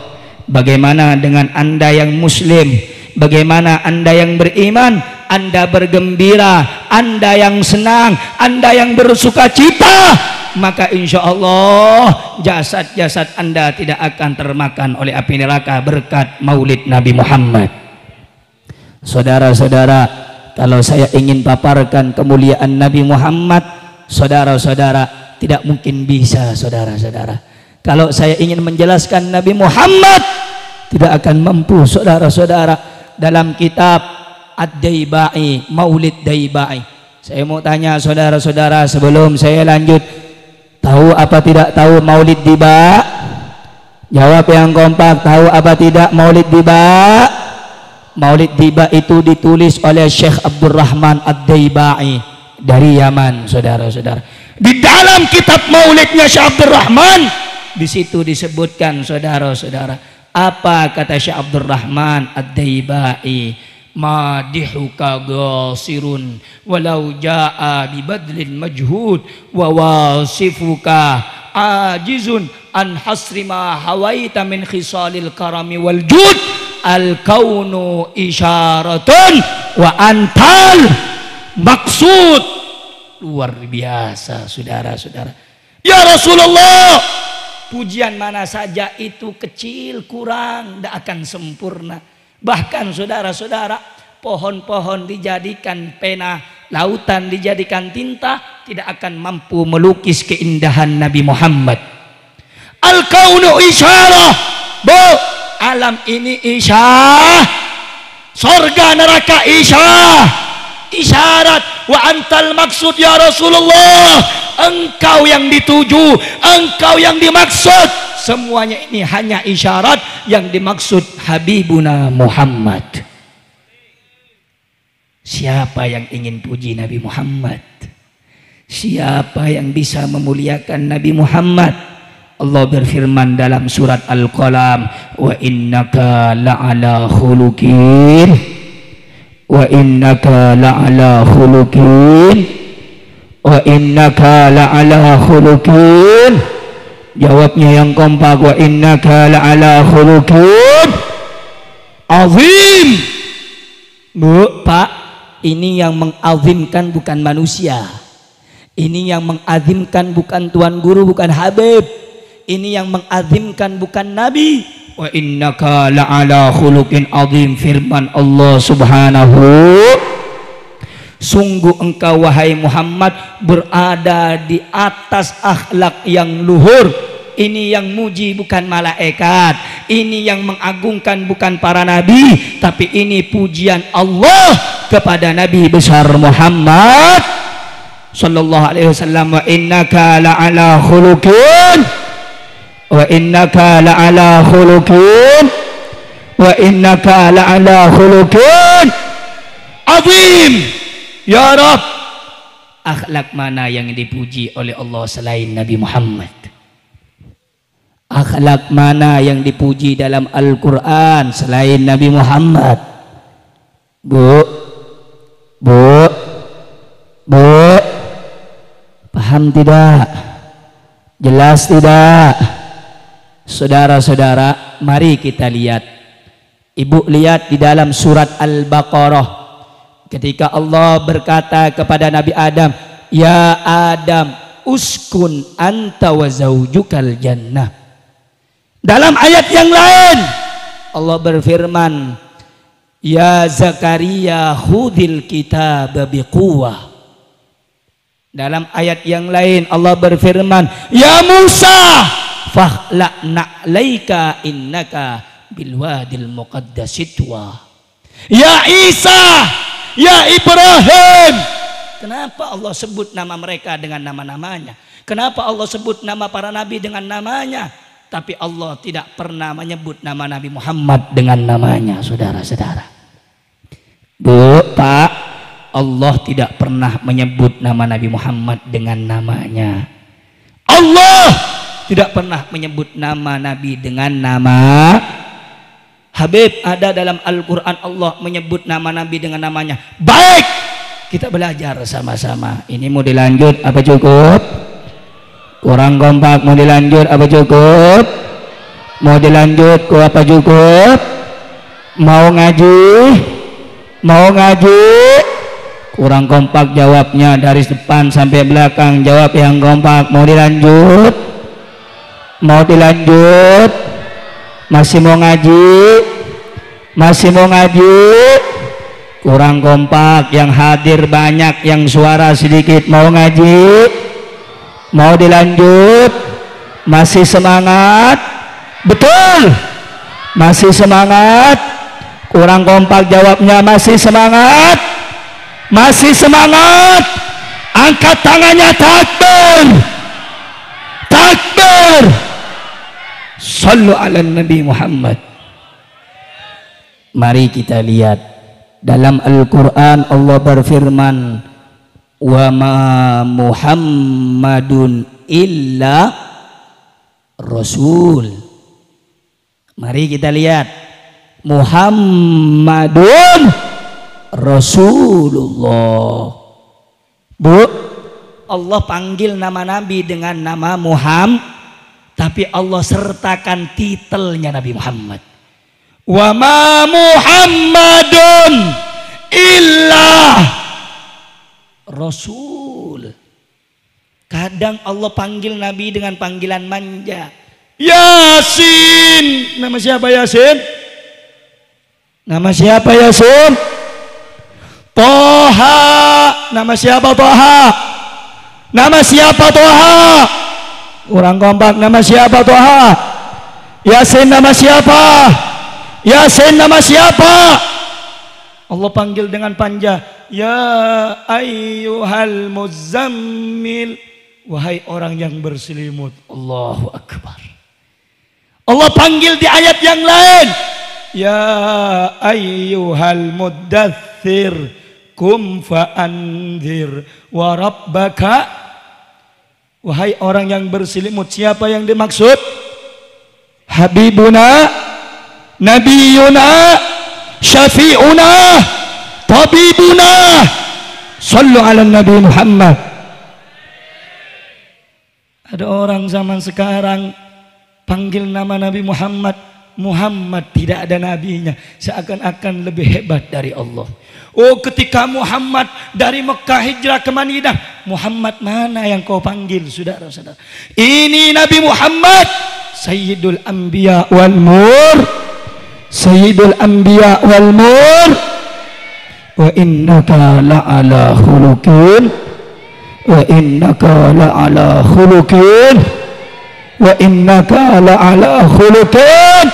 Bagaimana dengan Anda yang muslim? Bagaimana Anda yang beriman? Anda bergembira, Anda yang senang, Anda yang bersuka cita, maka insya Allah jasad-jasad Anda tidak akan termakan oleh api neraka berkat maulid Nabi Muhammad. Saudara-saudara, kalau saya ingin paparkan kemuliaan Nabi Muhammad, saudara-saudara, tidak mungkin bisa, saudara-saudara. Kalau saya ingin menjelaskan Nabi Muhammad, tidak akan mampu, saudara-saudara. Dalam kitab Ad-Daibai, Maulid Daibai, saya mau tanya saudara-saudara sebelum saya lanjut, tahu apa tidak tahu Maulid Diba? Jawab yang kompak, tahu apa tidak Maulid Diba? Maulid Diba itu ditulis oleh Syekh Abdurrahman Ad-Daibai dari Yaman, saudara-saudara. Di dalam kitab Maulidnya Syekh Abdurrahman, di situ disebutkan, saudara-saudara, apa kata Syekh Abdurrahman Ad-Daibai? Madihuka gasirun walau jaa bibadlin majhud wa wasifuka ajizun an hasri ma hawaita min khisalil karami wal jud al kaunu isyaratun wa antal maksud. Luar biasa, saudara-saudara. Ya Rasulullah, pujian mana saja itu kecil, kurang, tidak akan sempurna. Bahkan saudara-saudara, pohon-pohon dijadikan pena, lautan dijadikan tinta, tidak akan mampu melukis keindahan Nabi Muhammad. Al-kaunu isyarah, Bu, alam ini isyarah, sorga neraka isyarah, isyarat. Wa antal maksud ya Rasulullah, engkau yang dituju, engkau yang dimaksud. Semuanya ini hanya isyarat, yang dimaksud Habibuna Muhammad. Siapa yang ingin puji Nabi Muhammad? Siapa yang bisa memuliakan Nabi Muhammad? Allah berfirman dalam surat Al-Qalam, wa innaka la'ala khuluqin wa innaka la'ala khuluqin wa innaka la'ala khuluqin. Jawabnya yang kompak, wa innaka la'ala khuluqin azim. Bu, Pak, ini yang mengazimkan bukan manusia. Ini yang mengazimkan bukan tuan guru, bukan Habib. Ini yang mengazimkan bukan Nabi. Wa innaka la'ala khuluqin azim. Firman Allah Subhanahu, sungguh engkau wahai Muhammad berada di atas akhlak yang luhur. Ini yang muji bukan malaikat, ini yang mengagungkan bukan para nabi, tapi ini pujian Allah kepada Nabi besar Muhammad sallallahu alaihi wasallam. Wa innaka la'ala khuluqin, wa innaka la'ala khuluqin, wa innaka la'ala khuluqin azim. Ya Rabb, akhlak mana yang dipuji oleh Allah selain Nabi Muhammad? Akhlak mana yang dipuji dalam Al-Quran selain Nabi Muhammad? Bu, paham tidak? Jelas tidak? Saudara-saudara, mari kita lihat. Ibu lihat di dalam surat Al-Baqarah, ketika Allah berkata kepada Nabi Adam, ya Adam, uskun anta wa zaujukal jannah. Dalam ayat yang lain Allah berfirman, ya Zakaria khudil kitaba biquwwah. Dalam ayat yang lain Allah berfirman, ya Musa fakhla' na'laika innaka bilwadil muqaddasit tuwa. Ya Isa, ya Ibrahim. Kenapa Allah sebut nama mereka dengan nama-namanya? Kenapa Allah sebut nama para nabi dengan namanya? Tapi Allah tidak pernah menyebut nama Nabi Muhammad dengan namanya, saudara-saudara. Bu, Pak, Allah tidak pernah menyebut nama Nabi Muhammad dengan namanya. Allah tidak pernah menyebut nama Nabi dengan nama Habib. Ada dalam Al-Quran Allah menyebut nama Nabi dengan namanya. Baik, kita belajar sama-sama. Ini mau dilanjut apa cukup? Kurang kompak, mau dilanjut apa cukup? Mau dilanjut ku apa cukup? Mau ngaji? Mau ngaji? Kurang kompak jawabnya, dari depan sampai belakang jawab yang kompak. Mau dilanjut? Mau dilanjut? Masih mau ngaji? Masih mau ngaji? Kurang kompak, yang hadir banyak, yang suara sedikit. Mau ngaji? Mau dilanjut? Masih semangat? Betul? Masih semangat? Kurang kompak jawabnya, masih semangat? Masih semangat? Angkat tangannya, takbir! Takbir! Sallu ala Nabi Muhammad. Mari kita lihat dalam Al-Quran Allah berfirman, wa ma Muhammadun illa Rasul. Mari kita lihat, Muhammadun Rasulullah. Bu, Allah panggil nama Nabi dengan nama Muhammad, tapi Allah sertakan titelnya Nabi Muhammad. Wa ma Muhammadun illa Rasul. Kadang Allah panggil Nabi dengan panggilan manja. Yasin. Nama siapa Yasin? Nama siapa Yasin? Toha. Nama siapa Toha? Nama siapa Toha? Kurang kompak, nama siapa Toha? Yasin nama siapa? Yasin nama siapa? Allah panggil dengan panja. Ya ayyuhal muzammil, wahai orang yang berselimut. Allahu Akbar. Allah panggil di ayat yang lain. Ya ayyuhal muddathir, kum fa'anzir wa rabbaka. Wahai orang yang berselimut, siapa yang dimaksud? Habibuna, nabiyuna, syafi'una, tabibuna. Sallu ala Nabi Muhammad. Ada orang zaman sekarang panggil nama Nabi Muhammad, Muhammad, tidak ada nabinya, seakan-akan lebih hebat dari Allah. Oh, ketika Muhammad dari Mekah hijrah ke Madinah, Muhammad mana yang kau panggil, saudara-saudara? Ini Nabi Muhammad, Sayyidul Anbiya wal Mur, Sayyidul Anbiya wal Mur. Wa innaka la'ala khuluqin, wa innaka la'ala khuluqin, wa innaka la'ala khuluqin.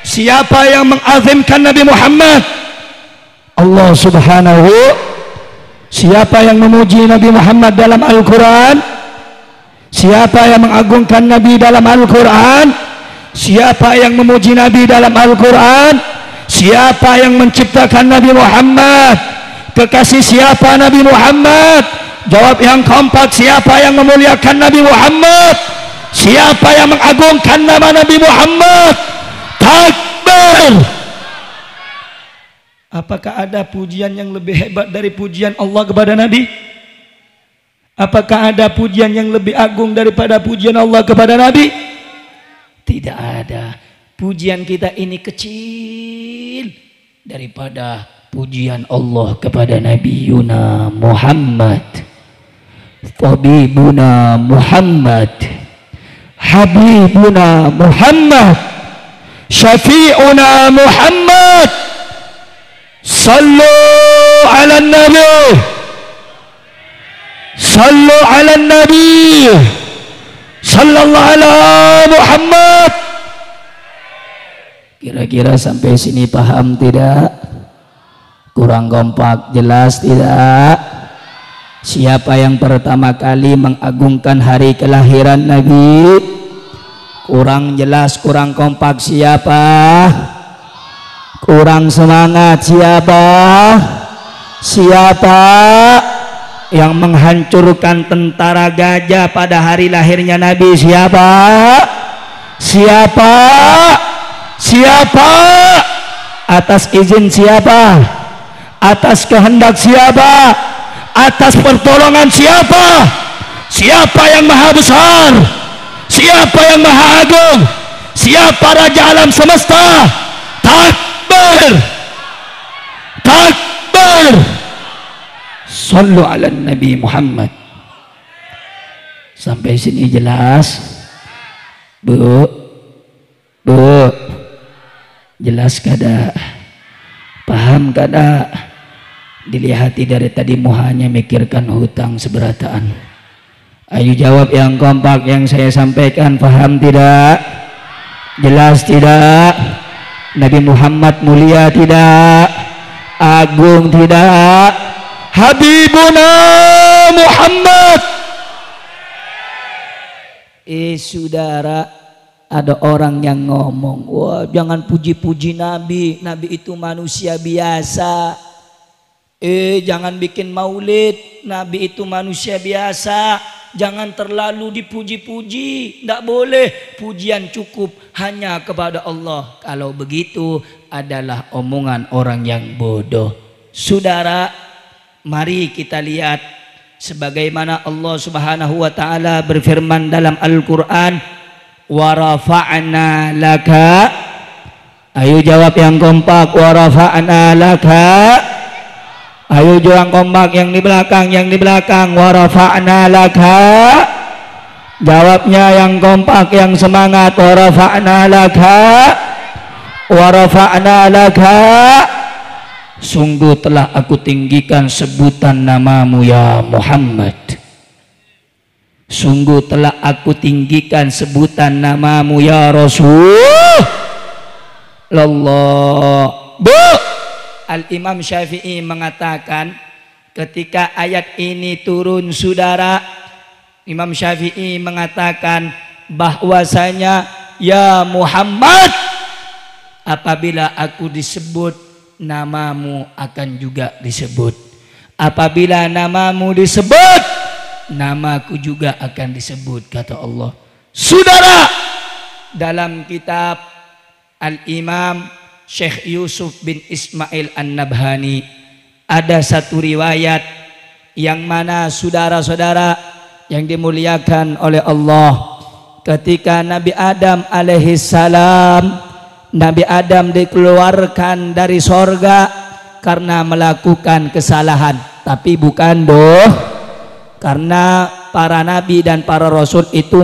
Siapa yang mengazimkan Nabi Muhammad? Allah Subhanahu. Siapa yang memuji Nabi Muhammad dalam Al-Quran? Siapa yang mengagungkan Nabi dalam Al-Quran? Siapa yang memuji Nabi dalam Al-Quran? Siapa yang menciptakan Nabi Muhammad? Kekasih siapa Nabi Muhammad? Jawab yang kompak, siapa yang memuliakan Nabi Muhammad? Siapa yang mengagungkan nama Nabi Muhammad? Takbir. Apakah ada pujian yang lebih hebat dari pujian Allah kepada Nabi? Apakah ada pujian yang lebih agung daripada pujian Allah kepada Nabi? Tidak ada. Pujian kita ini kecil daripada pujian Allah kepada Nabi Yuna Muhammad, Tabibuna Muhammad, Habibuna Muhammad, Syafi'una Muhammad. Sallu ala Nabi, sallu ala Nabi, sallallahu ala Muhammad. Kira-kira sampai sini paham tidak? Kurang kompak, jelas tidak? Siapa yang pertama kali mengagungkan hari kelahiran Nabi? Kurang jelas, kurang kompak, siapa? Kurang semangat, siapa? Siapa yang menghancurkan tentara gajah pada hari lahirnya Nabi? Siapa? Siapa? Siapa? Atas izin siapa? Atas kehendak siapa? Atas pertolongan siapa? Siapa yang maha besar? Siapa yang maha agung? Siapa raja alam semesta? Takbir, takbir. Sallu ala Nabi Muhammad. Sampai sini jelas? Bu, bu, jelas kada? Paham kada? Dilihati dari tadi muhanya mikirkan hutang seberataan. Ayo jawab yang kompak yang saya sampaikan, paham tidak? Jelas tidak? Nabi Muhammad mulia tidak? Agung tidak? Habibuna Muhammad. Saudara, ada orang yang ngomong, wah jangan puji-puji Nabi, Nabi itu manusia biasa. Jangan bikin maulid, Nabi itu manusia biasa. Jangan terlalu dipuji-puji, tidak boleh. Pujian cukup hanya kepada Allah. Kalau begitu adalah omongan orang yang bodoh. Saudara, mari kita lihat sebagaimana Allah Subhanahu wa taala berfirman dalam Al-Qur'an, wa rafa'na laka. Ayo jawab yang kompak, wa rafa'na laka. Ayo juang kompak yang di belakang, yang di belakang. Wa rafa'na laka. Jawabnya yang kompak, yang semangat. Wa rafa'na laka. Wa rafa'na laka. Sungguh telah aku tinggikan sebutan namamu ya Muhammad. Sungguh telah aku tinggikan sebutan namamu ya Rasulullah. Bu, Al-Imam Syafi'i mengatakan ketika ayat ini turun, saudara, Imam Syafi'i mengatakan bahwasanya ya Muhammad, apabila aku disebut, namamu akan juga disebut. Apabila namamu disebut, namaku juga akan disebut, kata Allah. Saudara, dalam kitab Al-Imam Syekh Yusuf bin Ismail An-Nabhani ada satu riwayat yang mana saudara-saudara yang dimuliakan oleh Allah, ketika Nabi Adam alaihissalam, Nabi Adam dikeluarkan dari sorga karena melakukan kesalahan, tapi bukan karena para nabi dan para rasul itu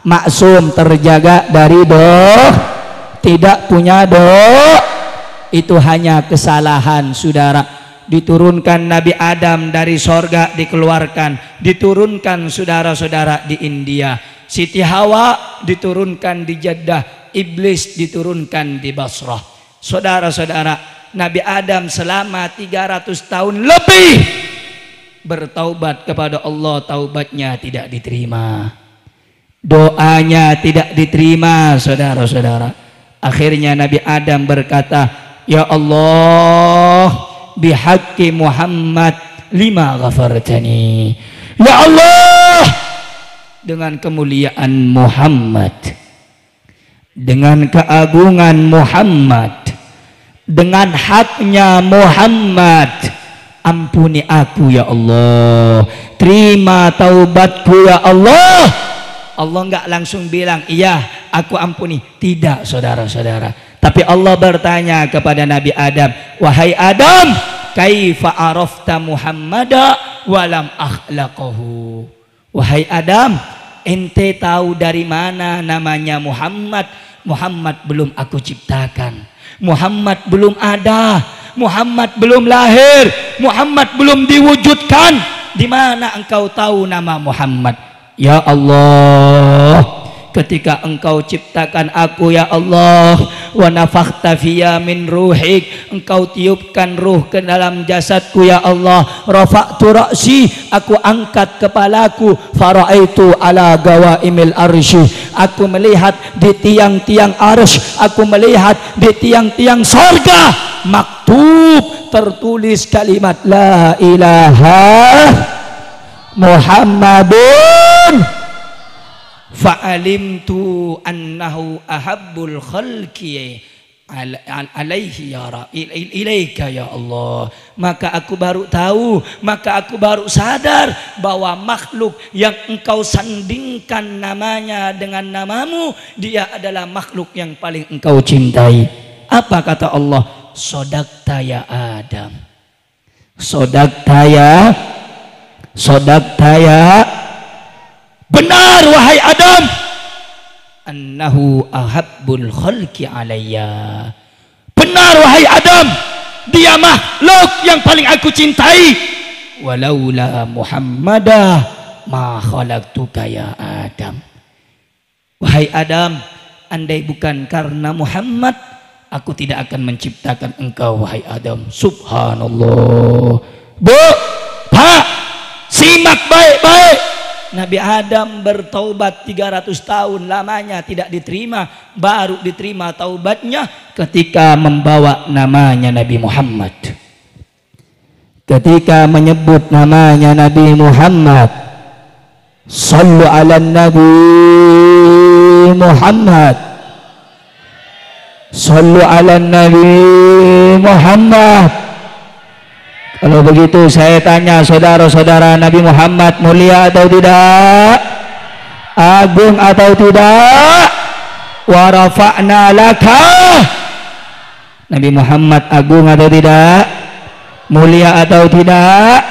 maksum, terjaga dari tidak punya itu hanya kesalahan. Saudara, diturunkan Nabi Adam dari sorga, dikeluarkan, diturunkan saudara-saudara di India. Siti Hawa diturunkan di Jeddah, Iblis diturunkan di Basrah. Saudara-saudara, Nabi Adam selama 300 tahun lebih bertaubat kepada Allah, taubatnya tidak diterima, doanya tidak diterima. Saudara-saudara, akhirnya Nabi Adam berkata, ya Allah, bihaqqi Muhammad lima ghafartani. Ya Allah, dengan kemuliaan Muhammad, dengan keagungan Muhammad, dengan haknya Muhammad, ampuni aku ya Allah, terima taubatku ya Allah. Allah enggak langsung bilang iya aku ampuni, tidak saudara-saudara, tapi Allah bertanya kepada Nabi Adam, wahai Adam, kaifa arafta Muhammada walam akhlaqahu. Wahai Adam, ente tahu dari mana namanya Muhammad? Muhammad belum aku ciptakan, Muhammad belum ada, Muhammad belum lahir, Muhammad belum diwujudkan. Di mana engkau tahu nama Muhammad? Ya Allah, ketika engkau ciptakan aku ya Allah, wa nafakhta fiyya min ruhik, engkau tiupkan ruh ke dalam jasadku ya Allah, rafa'tu ra'si, aku angkat kepalaku, fara'aitu ala gawaimil arsy, aku melihat di tiang-tiang arsy, aku melihat di tiang-tiang sorga, maktub, tertulis kalimat la ilaha Muhammadun, fa'alimtu annahu ahabbul khalqi alaihi ya ilaika ya Allah. Maka aku baru tahu, maka aku baru sadar bahwa makhluk yang engkau sandingkan namanya dengan namamu, dia adalah makhluk yang paling engkau cintai. Apa kata Allah? Sodakta ya Adam, sodakta ya, benar wahai Adam, annahu ahabbul khalqi alayya, benar wahai Adam, dia makhluk yang paling aku cintai. Walaula Muhammadah ma khalaqtuka ya Adam. Wahai Adam, andai bukan karena Muhammad, aku tidak akan menciptakan engkau wahai Adam. Subhanallah. Bu, Pak, simak baik-baik. Nabi Adam bertaubat 300 tahun lamanya tidak diterima, baru diterima taubatnya ketika membawa namanya Nabi Muhammad. Ketika menyebut namanya Nabi Muhammad, sallu ala Nabi Muhammad, sallu ala Nabi Muhammad. Kalau begitu saya tanya saudara-saudara, Nabi Muhammad mulia atau tidak? Agung atau tidak? Wa rafa'na laka. Nabi Muhammad agung atau tidak? Mulia atau tidak?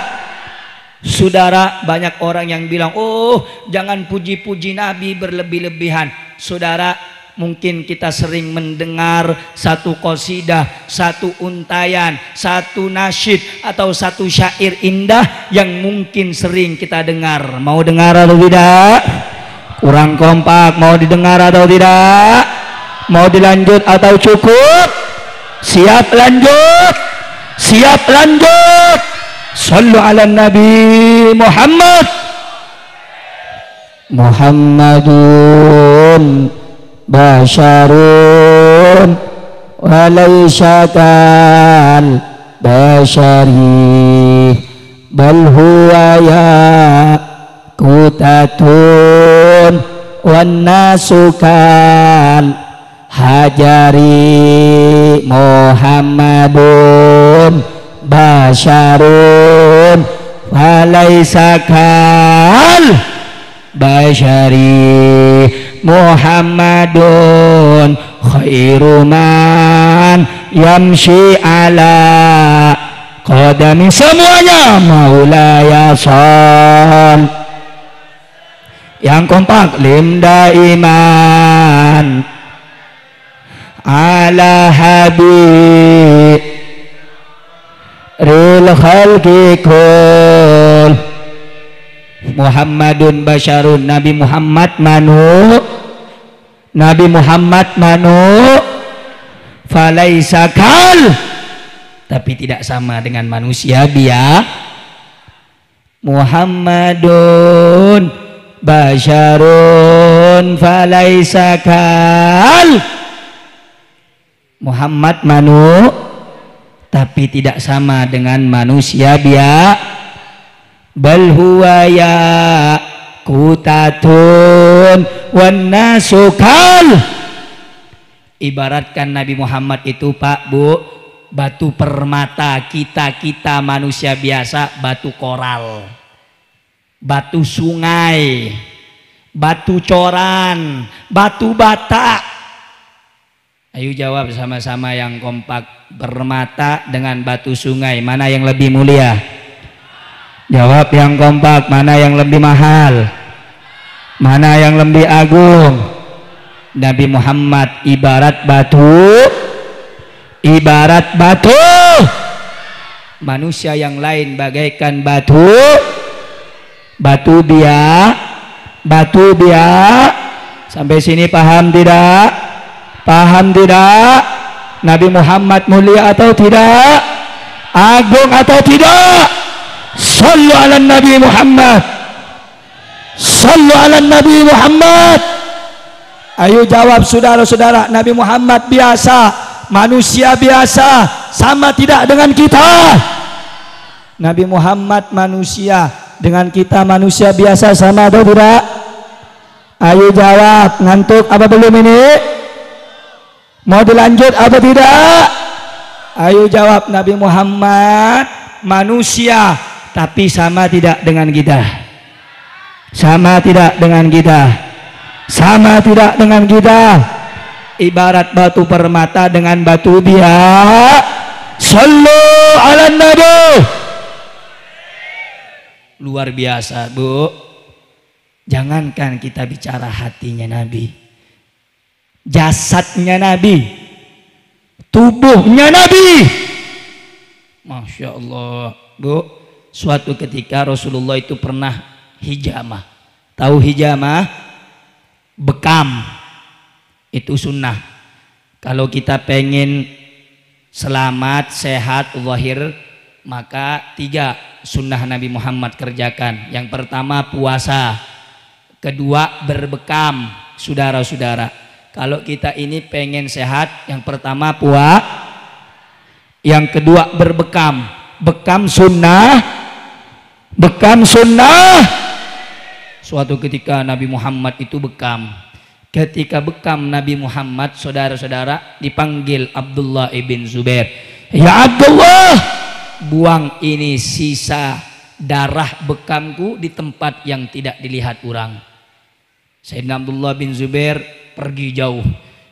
Saudara, banyak orang yang bilang, oh jangan puji-puji Nabi berlebih-lebihan. Saudara, mungkin kita sering mendengar satu qasidah, satu untayan, satu nasyid atau satu syair indah yang mungkin sering kita dengar. Mau dengar atau tidak? Kurang kompak. Mau didengar atau tidak? Mau dilanjut atau cukup? Siap lanjut? Siap lanjut? Sallu ala Nabi Muhammad. Muhammadun basharun walaysa kal bashari bal huwa yaqutatun wan nasu kal hajari. Muhammadun basharun falaisa kal basyari Muhammadun khairu man yamshi ala qadami. Semuanya maulaya shol. Yang kompak limda iman ala habib ril khalqi kul Muhammadun basyarun. Nabi Muhammad manu, Nabi Muhammad manu, falaisa kal, tapi tidak sama dengan manusia biasa. Muhammadun basyarun falaisa kal, Muhammad manu, tapi tidak sama dengan manusia biasa. Bal huwa ya kutatun wan nasukal. Ibaratkan Nabi Muhammad itu Pak Bu, batu permata. Kita manusia biasa batu koral, batu sungai, batu coran, batu bata. Ayo jawab sama-sama yang kompak, permata dengan batu sungai, mana yang lebih mulia? Jawab yang kompak, mana yang lebih mahal, mana yang lebih agung? Nabi Muhammad ibarat batu, ibarat batu. Manusia yang lain bagaikan batu, batu biak, batu biak. Sampai sini paham tidak? Paham tidak? Nabi Muhammad mulia atau tidak? Agung atau tidak? Sallu ala Nabi Muhammad, sallu ala Nabi Muhammad. Ayo jawab saudara-saudara, Nabi Muhammad biasa, manusia biasa, sama tidak dengan kita? Nabi Muhammad manusia, dengan kita manusia biasa sama atau tidak? Ayo jawab, ngantuk apa belum ini? Mau dilanjut apa tidak? Ayo jawab, Nabi Muhammad manusia, tapi sama tidak dengan kita? Sama tidak dengan kita? Sama tidak dengan kita? Ibarat batu permata dengan batu biak. Sallu ala Nabi. Luar biasa Bu. Jangankan kita bicara hatinya Nabi, jasadnya Nabi, tubuhnya Nabi, Masya Allah Bu. Suatu ketika Rasulullah itu pernah hijamah. Tahu hijamah? Bekam. Itu sunnah. Kalau kita pengen selamat, sehat, zahir, maka 3 sunnah Nabi Muhammad kerjakan. Yang pertama puasa, kedua berbekam. Saudara-saudara, kalau kita ini pengen sehat, yang pertama puasa, yang kedua berbekam. Bekam sunnah, bekam sunnah. Suatu ketika Nabi Muhammad itu bekam. Ketika bekam Nabi Muhammad, saudara-saudara, dipanggil Abdullah ibn Zubair. Ya Abdullah, buang ini sisa darah bekamku di tempat yang tidak dilihat orang. Sayyidina Abdullah bin Zubair pergi jauh.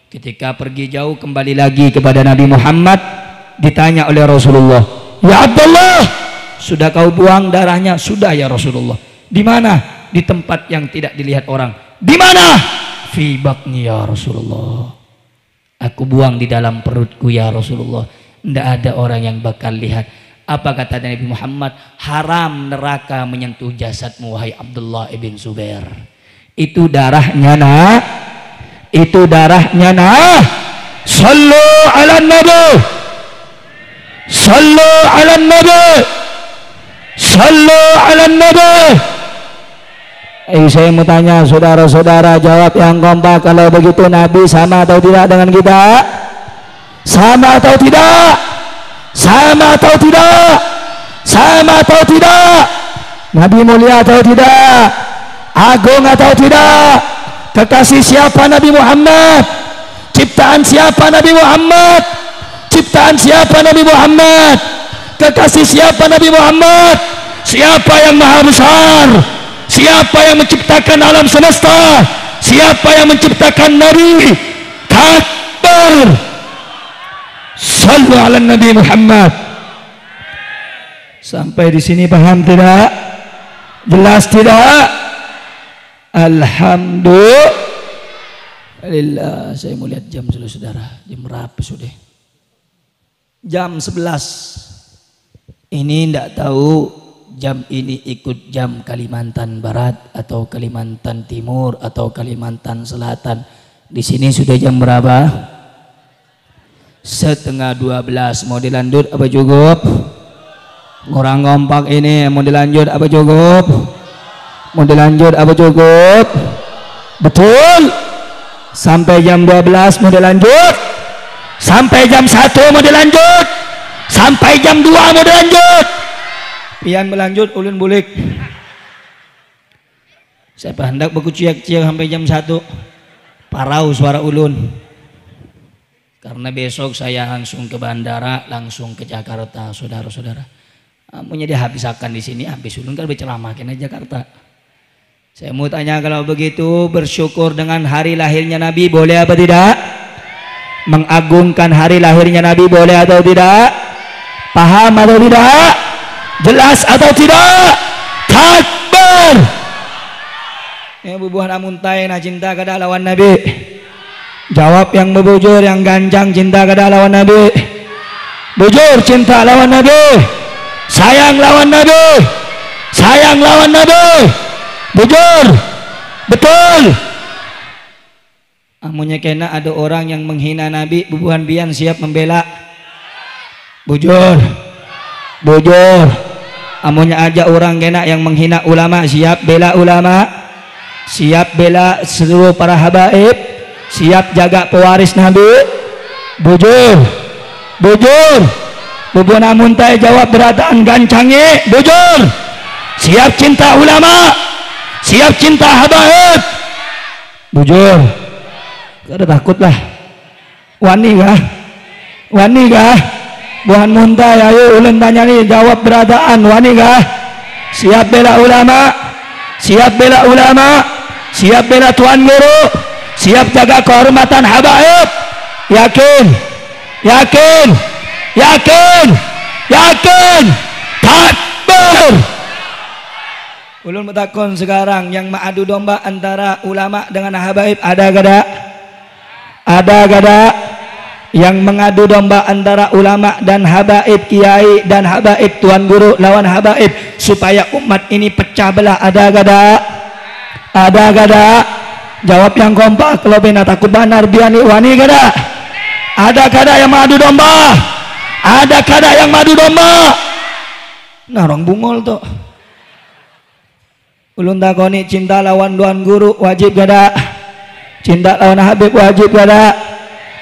Ketika pergi jauh kembali lagi kepada Nabi Muhammad, ditanya oleh Rasulullah, ya Abdullah, sudah kau buang darahnya? Sudah ya Rasulullah. Di mana? Di tempat yang tidak dilihat orang. Di mana? Fi batni ya Rasulullah. Aku buang di dalam perutku ya Rasulullah. Tidak ada orang yang bakal lihat. Apa kata Nabi Muhammad? Haram neraka menyentuh jasadmu wahai Abdullah ibn Zubair. Itu darahnya nah, itu darahnya nah. Sallu ala Nabi, sallu ala Nabi, sallu ala Nabi. Saya mau tanya saudara-saudara, jawab yang kompak. Kalau begitu Nabi sama atau tidak dengan kita? Sama atau tidak? Sama atau tidak? Sama atau tidak? Nabi mulia atau tidak? Agung atau tidak? Kekasih siapa Nabi Muhammad? Ciptaan siapa Nabi Muhammad? Ciptaan siapa Nabi Muhammad? Kekasih siapa Nabi Muhammad? Siapa yang maha besar? Siapa yang menciptakan alam semesta? Siapa yang menciptakan Nabi? Takbir. Sallu ala Nabi Muhammad. Sampai di sini paham tidak? Jelas tidak? Alhamdulillah. Saya mau lihat jam dulu saudara. Jam berapa sudah? Jam 11. Ini tidak tahu jam ini ikut jam Kalimantan Barat atau Kalimantan Timur atau Kalimantan Selatan. Di sini sudah jam berapa? 11:30. Mau dilanjut apa cukup? Kurang kompak ini. Mau dilanjut apa cukup? Mau dilanjut apa cukup? Betul. Sampai jam 12 mau dilanjut. Sampai jam 1 mau dilanjut. Sampai jam 2 mau dilanjut. Pian melanjut ulun bulik. Saya hendak berkuciak-ciak sampai jam 1. Parau suara ulun. Karena besok saya langsung ke bandara, langsung ke Jakarta, saudara-saudara. Amunya dihabiskan di sini, habis ulun kan berceramah kena Jakarta. Saya mau tanya, kalau begitu bersyukur dengan hari lahirnya Nabi boleh apa tidak? Mengagungkan hari lahirnya Nabi boleh atau tidak? Paham atau tidak? Jelas atau tidak? Takbir. Ya bubuhan amuntai na cinta kada lawan Nabi. Jawab yang bebujur, yang ganjang cinta kada lawan Nabi. Bujur cinta lawan Nabi. Sayang lawan Nabi. Sayang lawan Nabi. Bujur. Betul. Amunya kena ada orang yang menghina Nabi, bubuhan bian siap membela. Bujur. Bujur. Amunya aja orang kena yang menghina ulama, siap bela ulama. Siap bela seluruh para habaib, siap jaga pewaris Nabi. Bujur. Bujur. Bubuhan amuntai jawab berataan gancangi. Bujur. Siap cinta ulama, siap cinta habaib. Bujur. Kada takut lah. Wani kah? Wani kah? Buhan muntai ayo ulun tanya nih, jawab berataan. Wani kah? Siap bela ulama, siap bela ulama, siap bela tuan guru, siap jaga kehormatan habaib. Yakin? Yakin? Yakin? Yakin? Takbir. Ulun bertakon sekarang, yang mengadu domba antara ulama dengan habaib ada kada? Ada kada? Yang mengadu domba antara ulama dan habaib, kiai dan habaib, tuan guru lawan habaib, supaya umat ini pecah belah, ada kada? Ada kada? Jawab yang kompak. Kalau bina takut banar biani wani kada? Ada kada yang mengadu domba? Ada kada yang mengadu domba? Nah orang bungol tuh. Ulun takoni, cinta lawan tuan guru wajib kada? Cinta lawan habib wajib kada?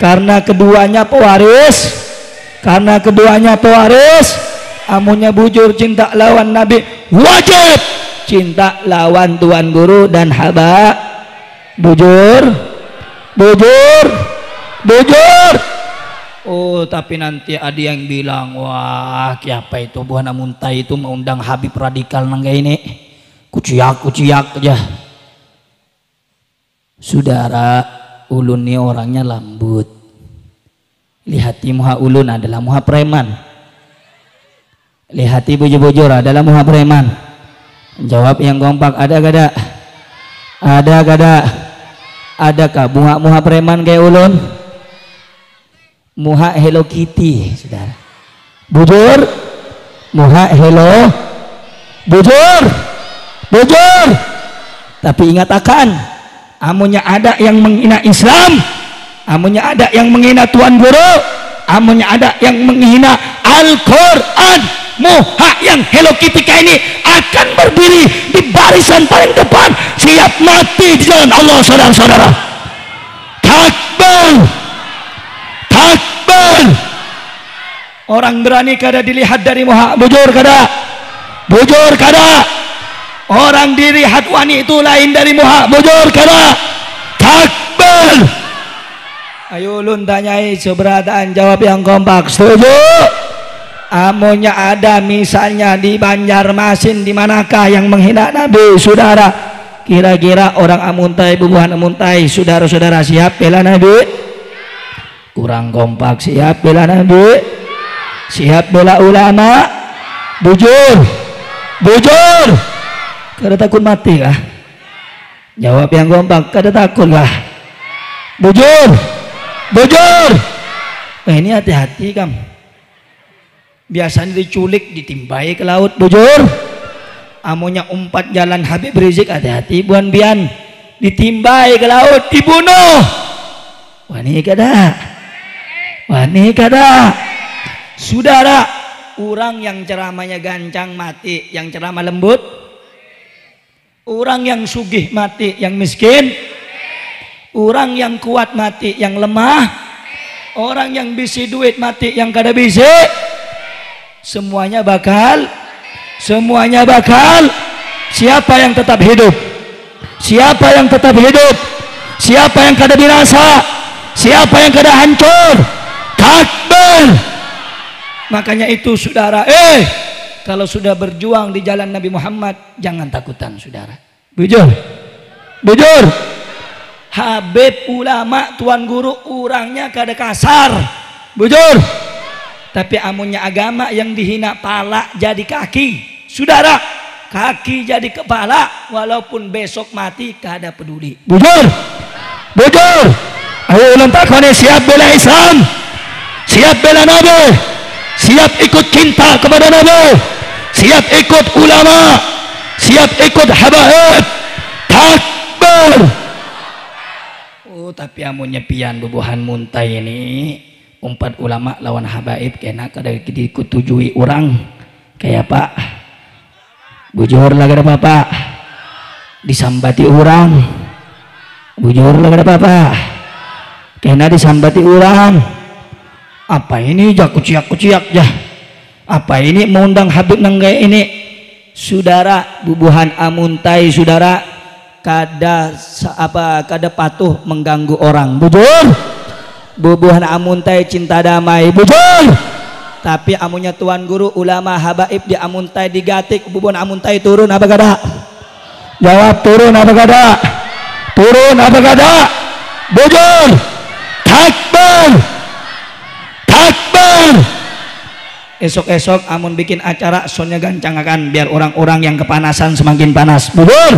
Karena keduanya pewaris. Karena keduanya pewaris. Amunnya bujur cinta lawan Nabi wajib cinta lawan tuan guru dan haba. Bujur. Bujur. Bujur. Oh tapi nanti ada yang bilang, wah siapa itu buah amuntai itu mengundang Habib radikal nangga ini. Kuciak aja. Saudara, ulun ini orangnya lembut. Lihati muha ulun adalah muha preman. Lihati bujur-bujur adalah muha preman. Jawab yang kompak, ada kada? Ada kada? Adakah muha preman kayak ulun? Muha Hello Kitty, saudara. Bujur? Muha Hello. Bujur. Bujur. Tapi ingat akan, amunnya ada yang menghina Islam, amunnya ada yang menghina tuan guru, amunnya ada yang menghina Al-Quran, muha yang Hello Kitty ini akan berdiri di barisan paling depan, siap mati di jalan Allah, saudara-saudara. Takbir. Takbir. Orang berani kada dilihat dari muha. Bujur kada? Bujur kada? Orang dilihat wani itu lain dari muha. Bujur kada? Takbir. Ayo ulun tanyai seberataan, jawab yang kompak. Setuju? Amonya ada misalnya di Banjarmasin, di manakah yang menghina Nabi, saudara? Kira-kira orang amuntai, bubuhan amuntai, saudara-saudara siap bela Nabi? Kurang kompak. Siap bela Nabi? Siap bela ulama? Bujur, bujur. Kada takut mati kah? Jawab yang kompak. Kada takut kah? Bujur, bujur. Ini hati-hati kam. Biasanya diculik, ditimbai ke laut, bujur. Amonya umpat jalan Habib Rizik, hati-hati buan bian, ditimbai ke laut, dibunuh. Wani kada, wani kada. Saudara, orang yang ceramahnya gancang mati, yang ceramah lembut. Orang yang sugih mati, yang miskin. Orang yang kuat mati, yang lemah. Orang yang bisi duit mati, yang kada bisi. Semuanya bakal, semuanya bakal. Siapa yang tetap hidup? Siapa yang tetap hidup? Siapa yang kada binasa? Siapa yang kada hancur? Takbir. Makanya itu saudara, kalau sudah berjuang di jalan Nabi Muhammad, jangan takutan saudara. Bujur, bujur. Habib ulama, tuan guru, orangnya kada kasar, bujur. Tapi amunnya agama yang dihina, pala jadi kaki, saudara. Kaki jadi kepala, walaupun besok mati kada peduli. Bujur, bujur. Ayo ulang takone, siap bela Islam, siap bela Nabi, siap ikut cinta kepada Nabi, siap ikut ulama, siap ikut habaib. Takbir. Oh, tapi amunnya pian bubuhan muntai ini, umpat ulama lawan habaib kena kada dikutujui orang kayak Pak. Bujur lah kada apa-apa, disambati orang. Bujur lah kada apa-apa, kena disambati orang. Apa ini jak kuciak-kuciak jah? Apa ini mengundang Habib nang kayak ini? Saudara, bubuhan amuntai saudara, kada patuh mengganggu orang. Bujur. Bubuhan amuntai cinta damai, bujur. Tapi amunya tuan guru ulama habaib di amuntai digatik, bubuhan amuntai turun apa kada? Jawab, turun apa kada? Turun apa kada? Bujur. Takbir, takbir. Esok-esok amun bikin acara soalnya gancang akan, biar orang-orang yang kepanasan semakin panas. Bujur,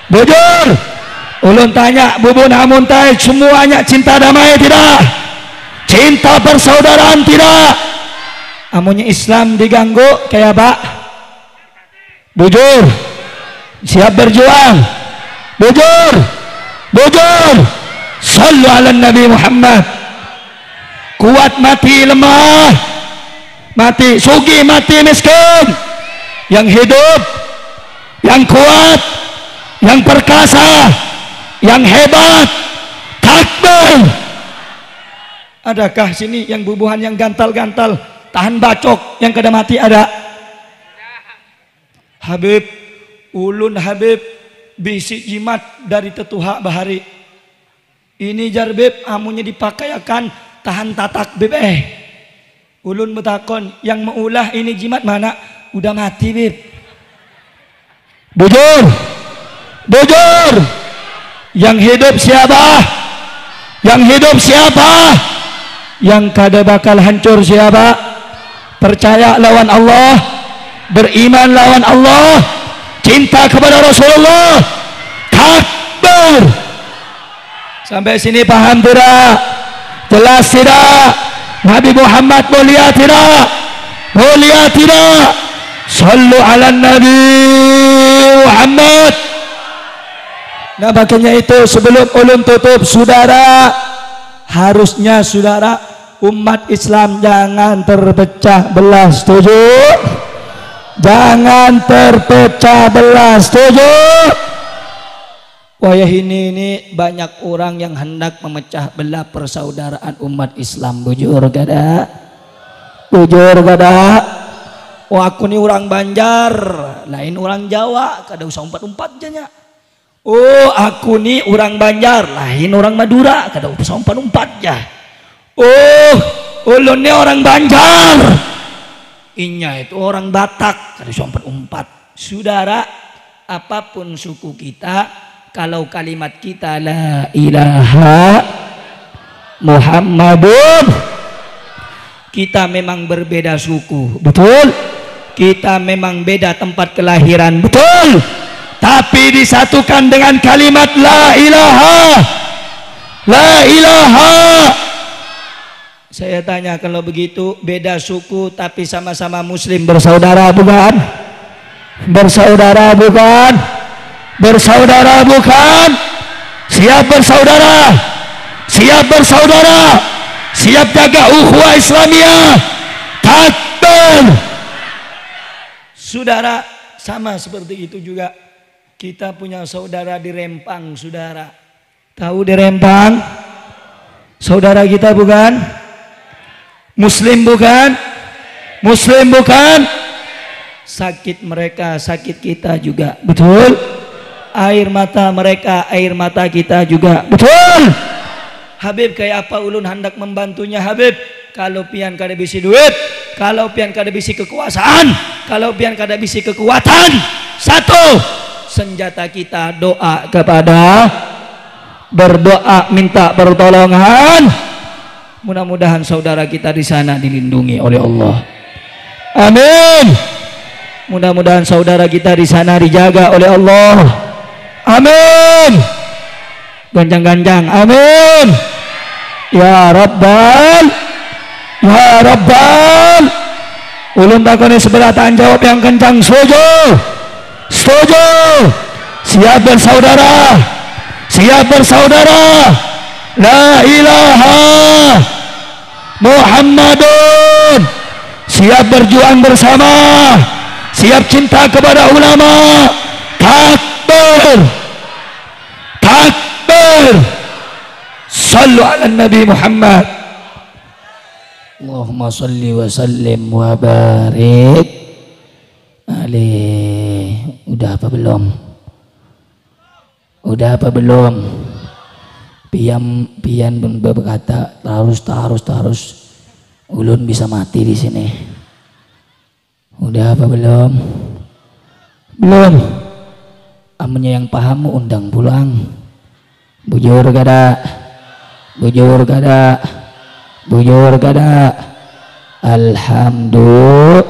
bujur. Ulun tanya, bubun amuntai semuanya cinta damai tidak? Cinta persaudaraan tidak? Amunnya Islam diganggu kayak Pak? Bujur. Siap berjuang. Bujur, bujur. Sallu ala Nabi Muhammad. Kuat mati lemah, mati sugi mati miskin. Yang hidup, yang kuat, yang perkasa, yang hebat. Takbir. Adakah sini yang bubuhan yang gantal-gantal tahan bacok yang kada mati? Ada? Habib ulun Habib bisi jimat dari tetuha bahari ini jarbib amunya dipakayakan tahan tatak bib. Ulun betakon yang meulah ini jimat mana? Udah mati bib. Bujur, bujur. Yang hidup siapa? Yang hidup siapa? Yang kada bakal hancur siapa? Percaya lawan Allah, beriman lawan Allah, cinta kepada Rasulullah. Takbir. Sampai sini paham tidak? Jelas tidak? Nabi Muhammad mulia tidak? Mulia tidak? Sallu ala Nabi Muhammad. Nah makanya itu sebelum ulun tutup saudara, harusnya saudara umat Islam jangan terpecah belah, setuju? Jangan terpecah belah, setuju? Wayah ini banyak orang yang hendak memecah belah persaudaraan umat Islam. Bujur kada? Bujur kada? Oh aku ni orang Banjar, lain orang Jawa, kada usah umpat-umpat janya. Oh aku ni orang Banjar, lain orang Madura, kada usah umpat-umpat ja. Oh ulun ni orang Banjar, Inya itu orang Batak, kada umpat. Saudara, apapun suku kita, kalau kalimat kita la ilaha Muhammadun, kita memang berbeda suku, betul? Kita memang beda tempat kelahiran, betul? Tapi disatukan dengan kalimat la ilaha. La ilaha. Saya tanya, kalau begitu beda suku tapi sama-sama muslim, bersaudara bukan? Bersaudara bukan? Bersaudara bukan? Siap bersaudara? Siap bersaudara? Siap jaga ukhuwah Islamiyah? Takbir. Saudara, sama seperti itu juga. Kita punya saudara di Rempang, saudara. Tahu di Rempang? Saudara kita bukan? Muslim bukan? Muslim bukan? Sakit mereka, sakit kita juga, betul? Air mata mereka, air mata kita juga, betul? Habib kayak apa ulun hendak membantunya Habib? Kalau pian kada bisi duit, kalau pian kada bisi kekuasaan, kalau pian kada bisi kekuatan, satu, senjata kita doa kepada, berdoa minta pertolongan. Mudah-mudahan saudara kita di sana dilindungi oleh Allah. Amin. Mudah-mudahan saudara kita di sana dijaga oleh Allah. Amin. Ganjang-ganjang. Amin. Ya Rabbal, ya Rabbal. Ulun takoni sebelah tangan jawab yang kencang. Setuju. Setuju. Siap bersaudara. Siap bersaudara. La ilaha Muhammadun. Siap berjuang bersama, siap cinta kepada ulama. Takbir. Takbir. Sallu ala Nabi Muhammad. Allahumma salli wa sallim wa barik alaih. Udah apa belum? Udah apa belum? Pian pun berkata terus ulun bisa mati di sini. Udah apa belum? Belum. Amunnya yang paham undang pulang. Bujur kada? Bujur kada? Bujur kada? Alhamdulillah.